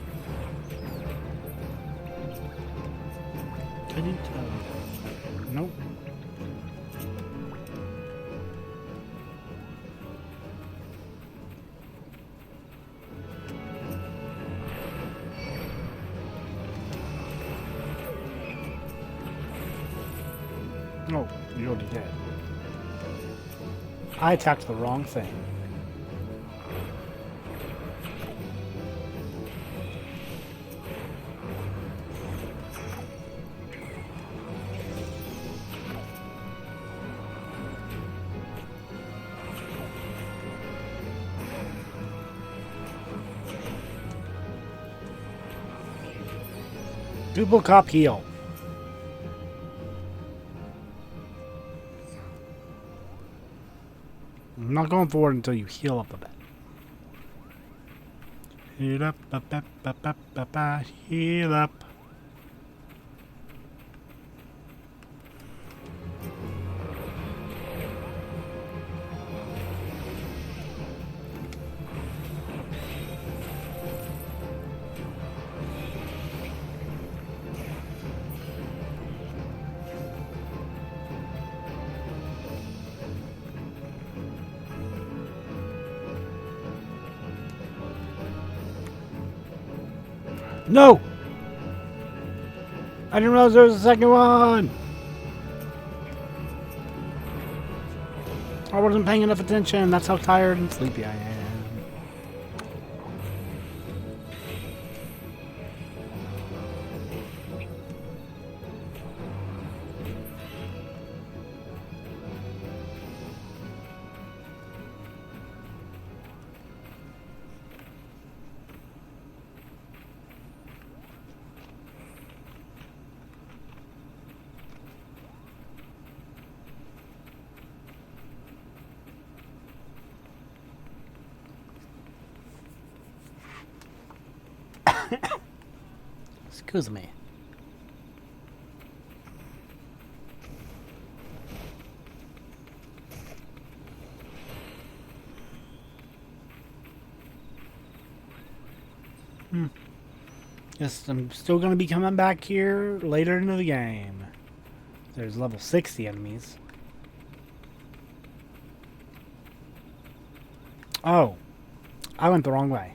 [SPEAKER 3] Can you tell? Nope. No, you're already dead. I attacked the wrong thing. Kuplo Kop heal. I'm not going forward until you heal up a bit. Heal up, heal up.
[SPEAKER 1] No! I didn't realize there was a second one! I wasn't paying enough attention. That's how tired and sleepy I am. Excuse me. Yes, I'm still going to be coming back here later into the game. There's level 60 enemies. Oh. I went the wrong way.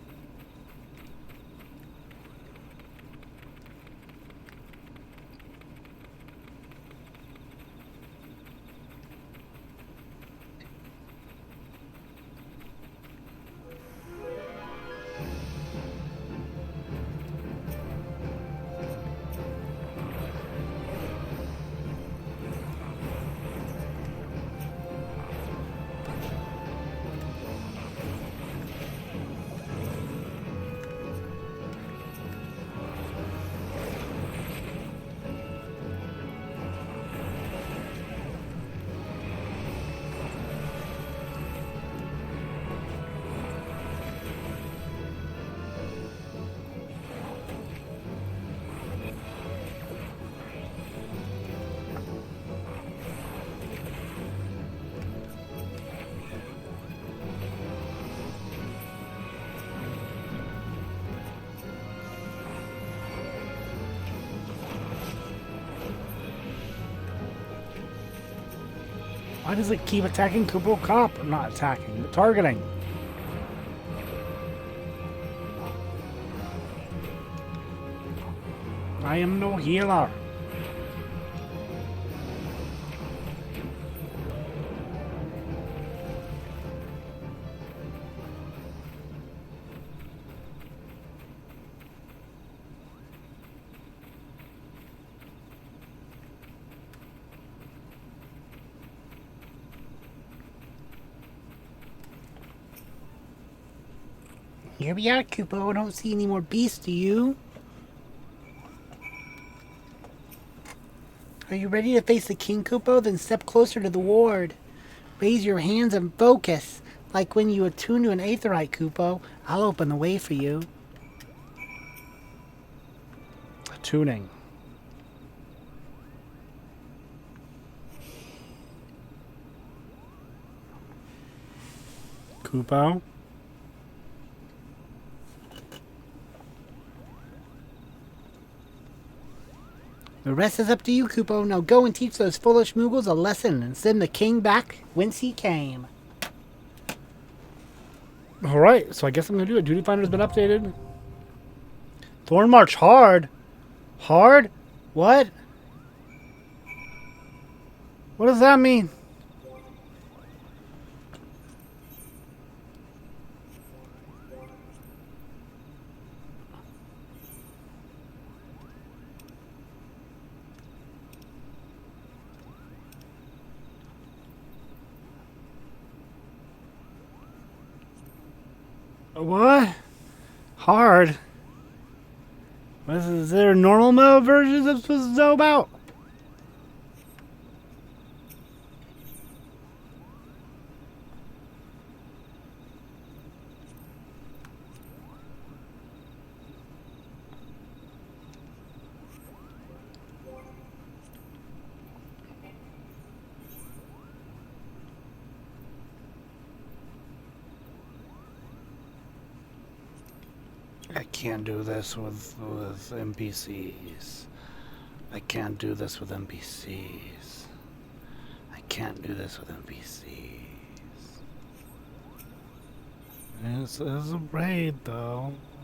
[SPEAKER 1] Why does it keep attacking Kupo Cop? Not attacking, but targeting. I am no healer.
[SPEAKER 2] Here we are, Kupo. I don't see any more beasts, do you? Are you ready to face the king, Kupo? Then step closer to the ward. Raise your hands and focus. Like when you attune to an aetherite, Kupo. I'll open the way for you.
[SPEAKER 1] Tuning. Kupo.
[SPEAKER 2] The rest is up to you, Kupo. Now go and teach those foolish Moogles a lesson and send the king back whence he came.
[SPEAKER 1] Alright, so I guess I'm going to do it. Duty Finder's been updated. Thorn March hard. Hard? What? What does that mean? What? Hard? Is there a normal mode version that's supposed to know about? I can't do this with NPCs. I can't do this with NPCs. I can't do this with NPCs. It's a raid though.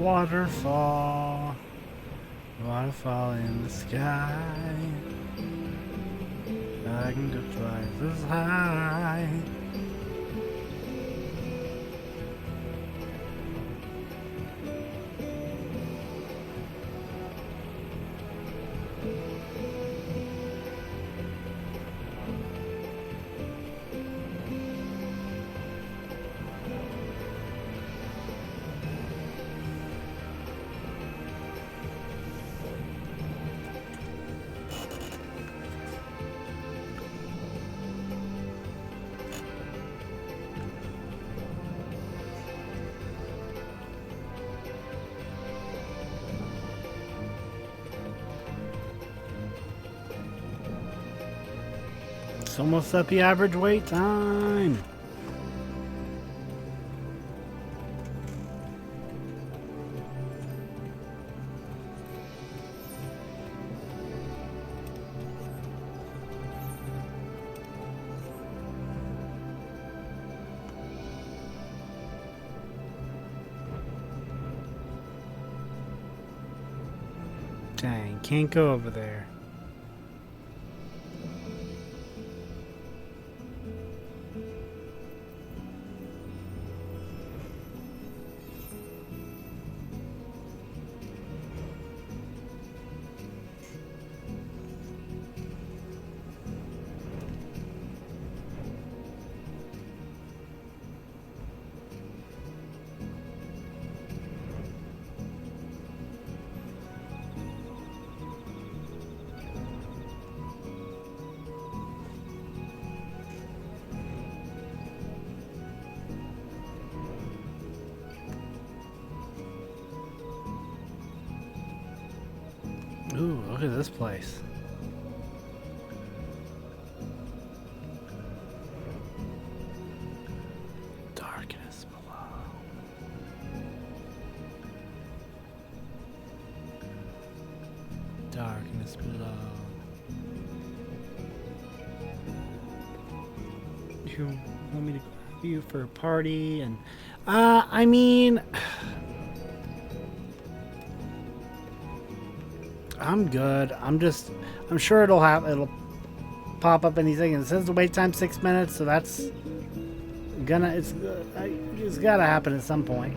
[SPEAKER 1] Waterfall. Waterfall in the sky. I can go twice as high. It's almost at the average wait time. Dang, can't go over there. Ooh, look at this place. Darkness below. Darkness below. You want me to grab you for a party? And I mean, I'm good. I'm sure it'll pop up anything. And it says the wait time 6 minutes, so that's it's gotta happen at some point.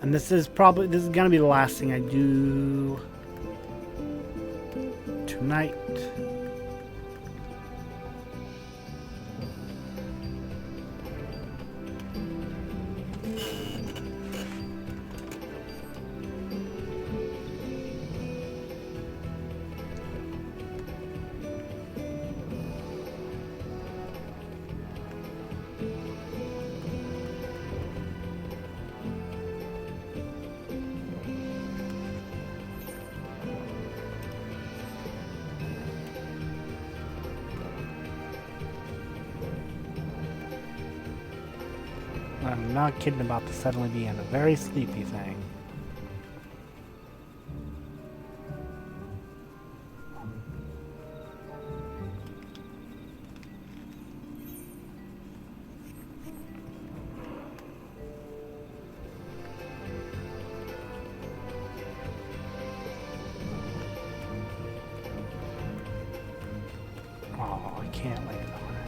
[SPEAKER 1] And this is gonna be the last thing I do tonight. I'm not kidding about this suddenly being a very sleepy thing. Oh, I can't land on it.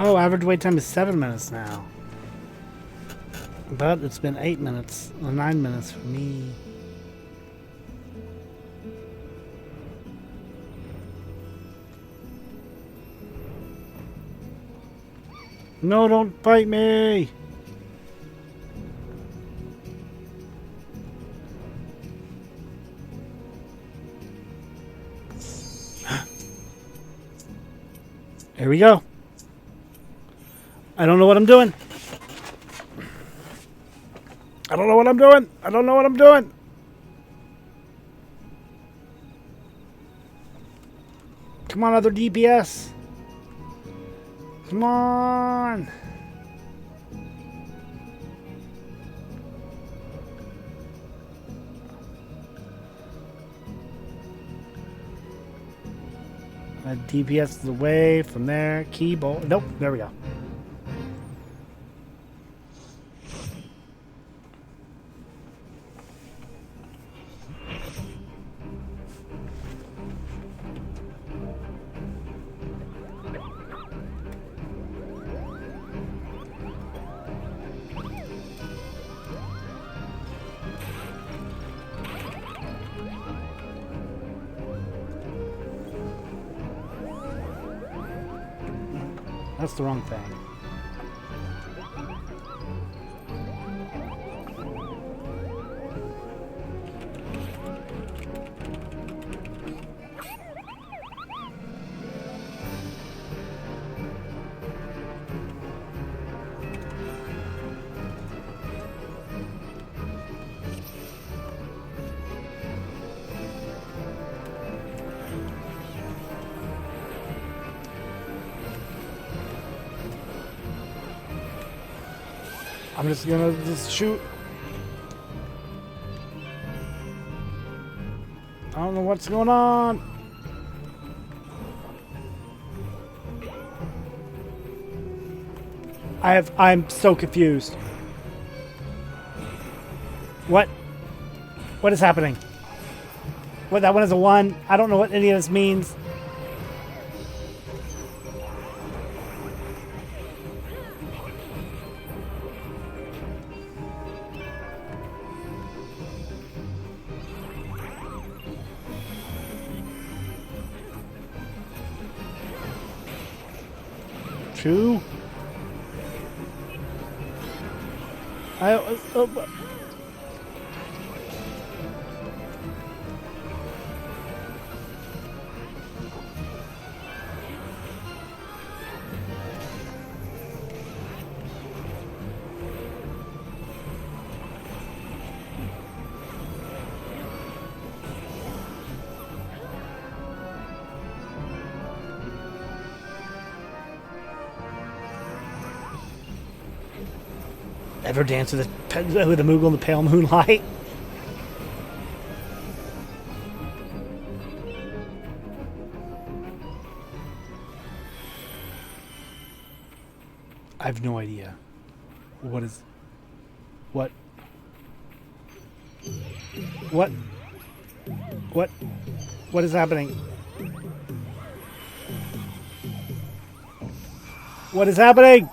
[SPEAKER 1] Oh, average wait time is 7 minutes now. But it's been 8 minutes, or 9 minutes for me. No, don't bite me! Here we go. I don't know what I'm doing. I don't know what I'm doing. I don't know what I'm doing. Come on, other DPS. Come on. DPS is away from there. Keyboard. Nope. There we go. That's the wrong thing. I'm just gonna shoot. I don't know what's going on. I'm so confused. What is happening? What, that one is a 1. I don't know what any of this means. Two. Ever dance with a Moogle in the pale moonlight? I have no idea. What is what is happening? What is happening?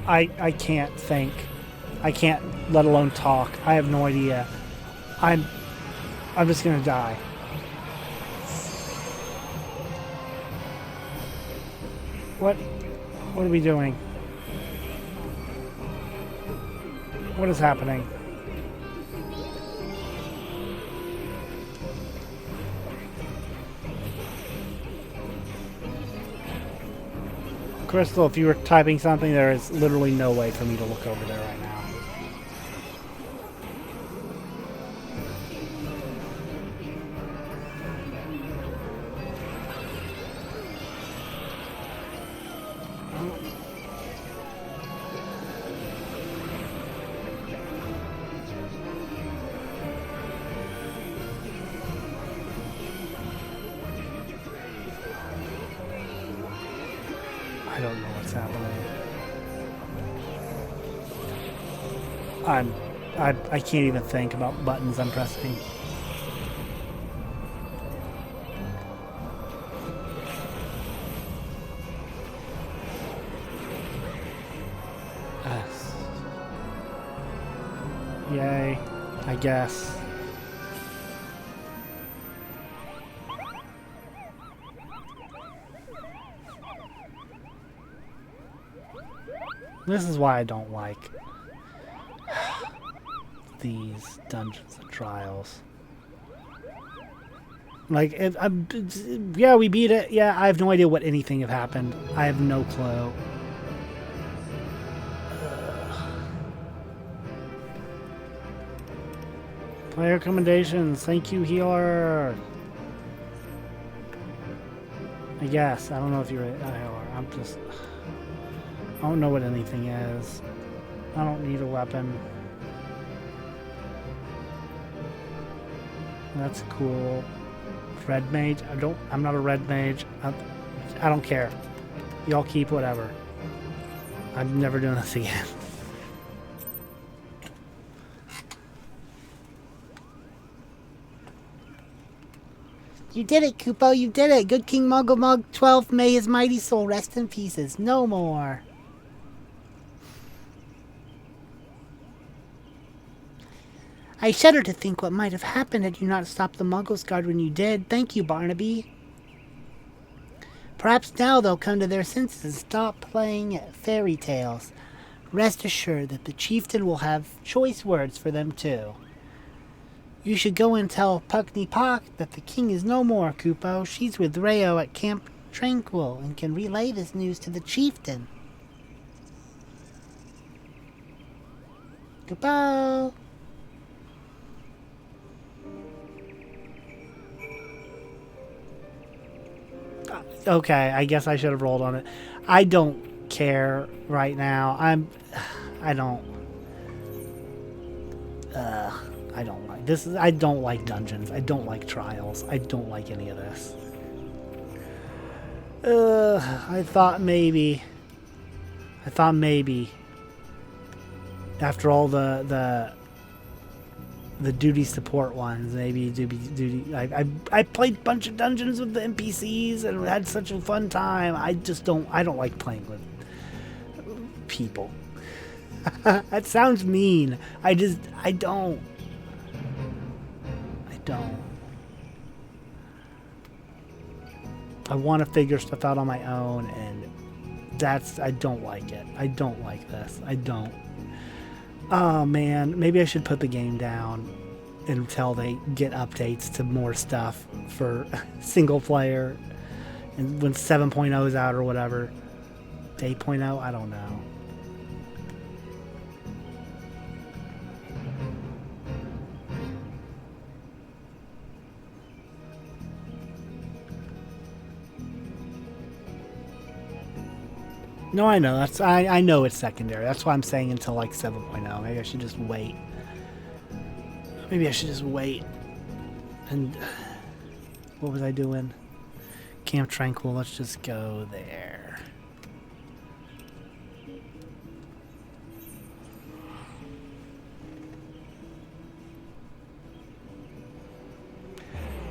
[SPEAKER 1] I can't think. I can't let alone talk. I have no idea. I'm just gonna die. What are we doing? What is happening? Crystal, if you were typing something, there is literally no way for me to look over there right now. I don't know what's happening. I can't even think about buttons I'm pressing. Yay. I guess. This is why I don't like these dungeons and trials. Like, yeah, we beat it. Yeah, I have no idea what anything have happened. I have no clue. Player recommendations. Thank you, healer. I guess. I don't know if you're a healer. I'm just... I don't know what anything is. I don't need a weapon. That's cool. Red mage. I'm not a red mage. I don't care. Y'all keep whatever. I'm never doing this again.
[SPEAKER 2] You did it, Kupo, you did it. Good King Muggle Mug 12, may his mighty soul rest in pieces. No more. I shudder to think what might have happened had you not stopped the Muggles Guard when you did. Thank you, Barnaby. Perhaps now they'll come to their senses and stop playing fairy tales. Rest assured that the chieftain will have choice words for them too. You should go and tell Puckney Pock that the king is no more, Kupo. She's with Rayo at Camp Tranquil and can relay this news to the chieftain. Kupo!
[SPEAKER 1] Okay, I guess I should have rolled on it. I don't care right now. I don't like this. I don't like dungeons. I don't like trials. I don't like any of this. I thought maybe after all the duty support ones, maybe duty. I played a bunch of dungeons with the NPCs and had such a fun time. I don't like playing with people. That sounds mean. I don't. I want to figure stuff out on my own, and I don't like it. I don't like this. I don't. Oh man, maybe I should put the game down until they get updates to more stuff for single player, and when 7.0 is out or whatever. 8.0, I don't know. No, I know. I know it's secondary. That's why I'm saying until like 7.0. Maybe I should just wait. And what was I doing? Camp Tranquil. Let's just go there.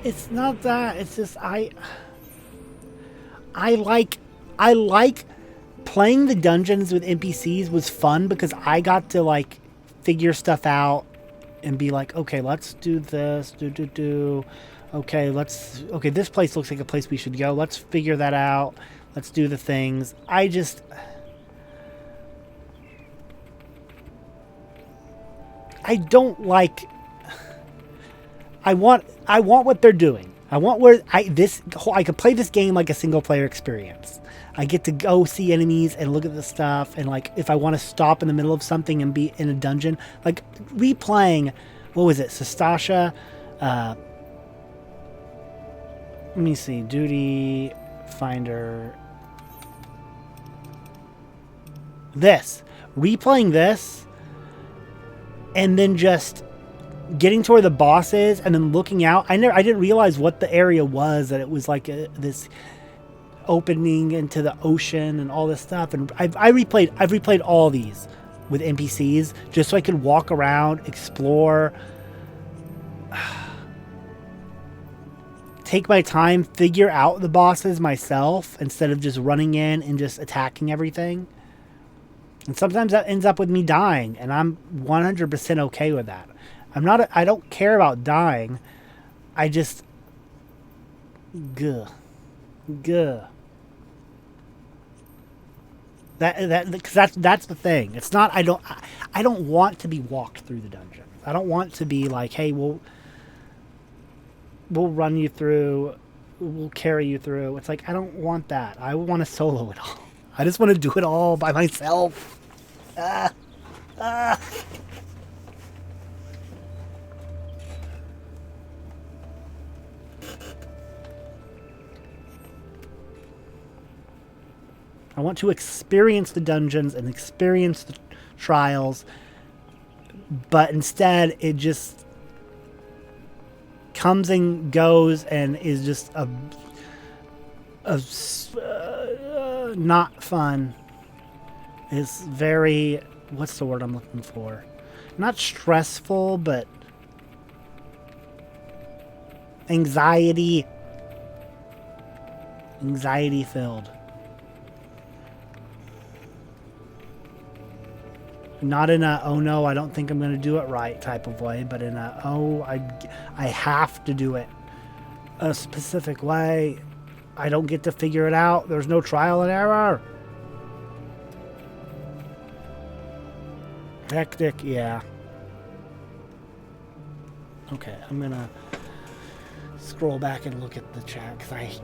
[SPEAKER 1] It's not that. It's just I like playing the dungeons with NPCs was fun because I got to like figure stuff out and be like, okay, let's do this, okay, this place looks like a place we should go. Let's figure that out. Let's do the things. I don't like. I want what they're doing. I want I could play this game like a single player experience. I get to go see enemies and look at the stuff, and like if I want to stop in the middle of something and be in a dungeon, like replaying, what was it, Sastasha? Let me see, duty finder. Replaying this, and then just getting to where the boss is, and then looking out. I didn't realize what the area was. That it was like this opening into the ocean and all this stuff. And I've replayed all these with NPCs just so I could walk around, explore, take my time, figure out the bosses myself instead of just running in and just attacking everything. And sometimes that ends up with me dying, and I'm 100% okay with that. I don't care about dying. I just, Gah. Because that's the thing. It's not, I don't want to be walked through the dungeon. I don't want to be like, hey, we'll run you through, we'll carry you through. It's like, I don't want that. I want to solo it all. I just want to do it all by myself. I want to experience the dungeons and experience the trials, but instead it just comes and goes and is just a not fun. It's very, what's the word I'm looking for? Not stressful, but anxiety filled. Not in a, oh no, I don't think I'm going to do it right type of way, but in a, oh, I have to do it a specific way. I don't get to figure it out. There's no trial and error. Hectic, yeah. Okay, I'm going to scroll back and look at the chat because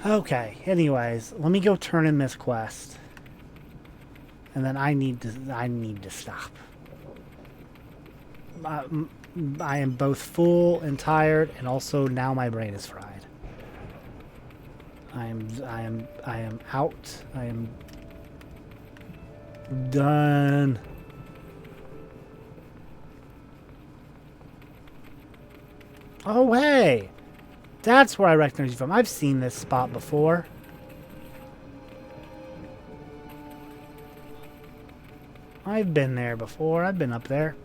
[SPEAKER 1] Okay, anyways, let me go turn in this quest. And then I need to stop. I am both full and tired, and also now my brain is fried. I am out. I am done. Oh hey! That's where I recognize you from. I've seen this spot before. I've been there before. I've been up there.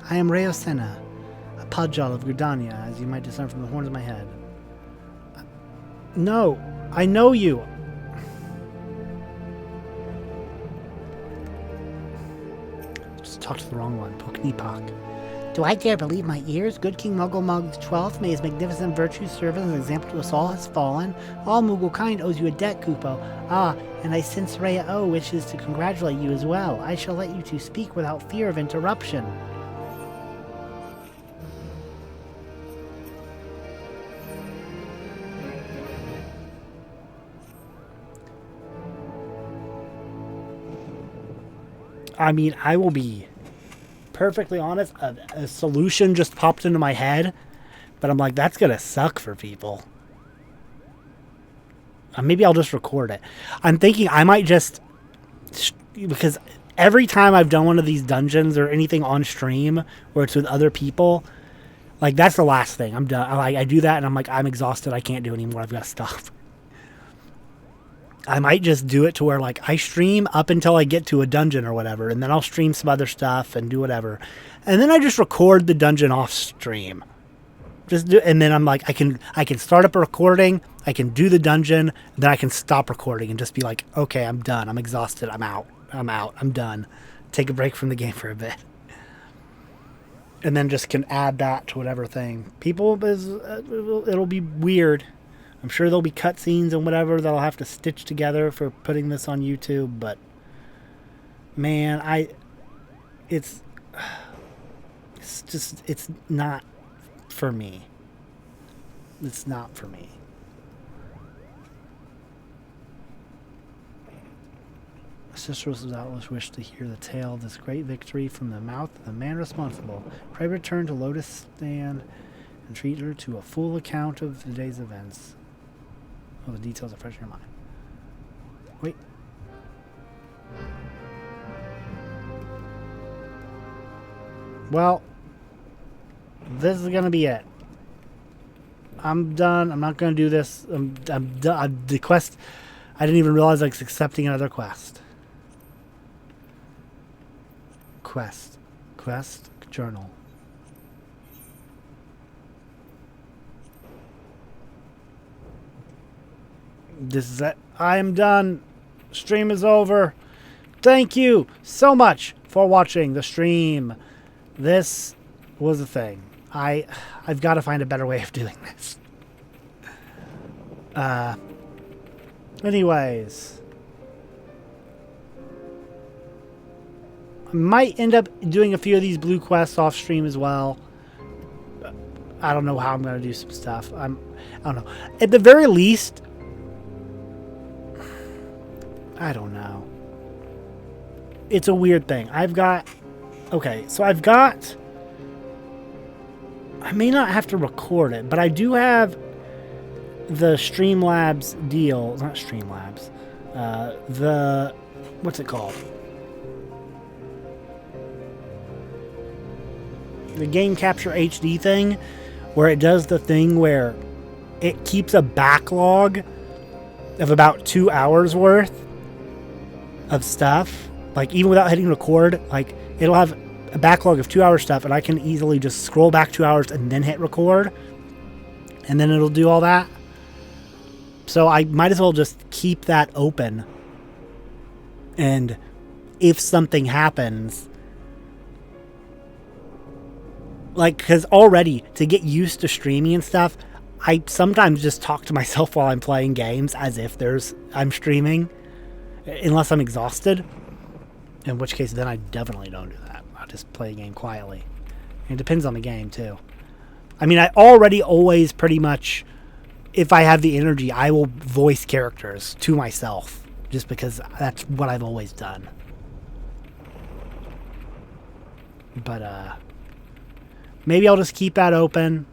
[SPEAKER 1] I am Reosena, a Pajal of Gridania, as you might discern from the horns of my head. No, I know you. Just talked to the wrong one. Poknipak.
[SPEAKER 2] Do I dare believe my ears? Good King Muggle XII, may his magnificent virtues serve as an example to us all, has fallen. All Moogle kind owes you a debt, Kupo. Ah, and I sense Rhea O wishes to congratulate you as well. I shall let you two speak without fear of interruption.
[SPEAKER 1] I mean, I will be perfectly honest. A solution just popped into my head, but I'm like, that's going to suck for people. Maybe I'll just record it. I'm thinking I might just, because every time I've done one of these dungeons or anything on stream where it's with other people, like that's the last thing. I'm done. I do that and I'm like, I'm exhausted. I can't do anymore. I've got to stop. I might just do it to where like I stream up until I get to a dungeon or whatever, and then I'll stream some other stuff and do whatever. And then I just record the dungeon off stream. And then I'm like, I can start up a recording, I can do the dungeon, then I can stop recording and just be like, okay, I'm done. I'm exhausted. I'm out. I'm done. Take a break from the game for a bit. And then just can add that to whatever thing. It'll be weird. I'm sure there'll be cutscenes and whatever that I'll have to stitch together for putting this on YouTube, but man, it's not for me. It's not for me. Cicero's doubtless wished to hear the tale of this great victory from the mouth of the man responsible. Pray return to Lotus Stand and treat her to a full account of the day's events. Oh, the details are fresh in your mind. Wait. Well, this is gonna be it. I'm done. I'm not gonna do this. I'm done. The quest. I didn't even realize I was accepting another quest. Quest journal. This is it. I am done. Stream is over. Thank you so much for watching the stream. This was a thing. I've got to find a better way of doing this. Anyways. I might end up doing a few of these blue quests off stream as well. I don't know how I'm going to do some stuff. I don't know. At the very least, I don't know. It's a weird thing. Okay, so I may not have to record it, but I do have the Streamlabs deal. Not Streamlabs. What's it called? The Game Capture HD thing, where it does the thing where it keeps a backlog of about 2 hours worth of stuff. Like, even without hitting record, like, it'll have a backlog of 2 hour stuff, and I can easily just scroll back 2 hours and then hit record, and then it'll do all that. So I might as well just keep that open, and if something happens, like, because already, to get used to streaming and stuff, I sometimes just talk to myself while I'm playing games as if I'm streaming, unless I'm exhausted, in which case then I definitely don't do that. I'll just play a game quietly. And it depends on the game too. I mean, I already always pretty much, if I have the energy, I will voice characters to myself, just because that's what I've always done. But maybe I'll just keep that open,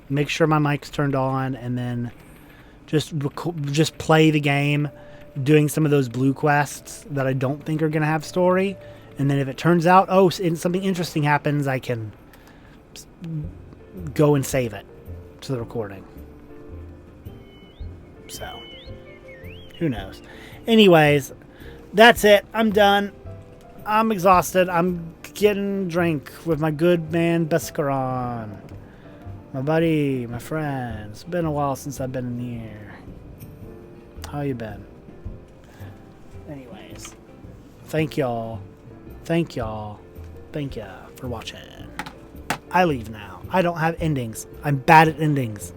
[SPEAKER 1] make sure my mic's turned on, and then just play the game, doing some of those blue quests that I don't think are going to have story. And then if it turns out, something interesting happens, I can go and save it to the recording. So, who knows? Anyways, that's it. I'm done. I'm exhausted. I'm getting drink with my good man Bescaron. My buddy, my friend. It's been a while since I've been in here. How you been? Anyways, thank y'all. Thank y'all. Thank ya for watching. I leave now. I don't have endings. I'm bad at endings.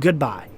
[SPEAKER 1] Goodbye.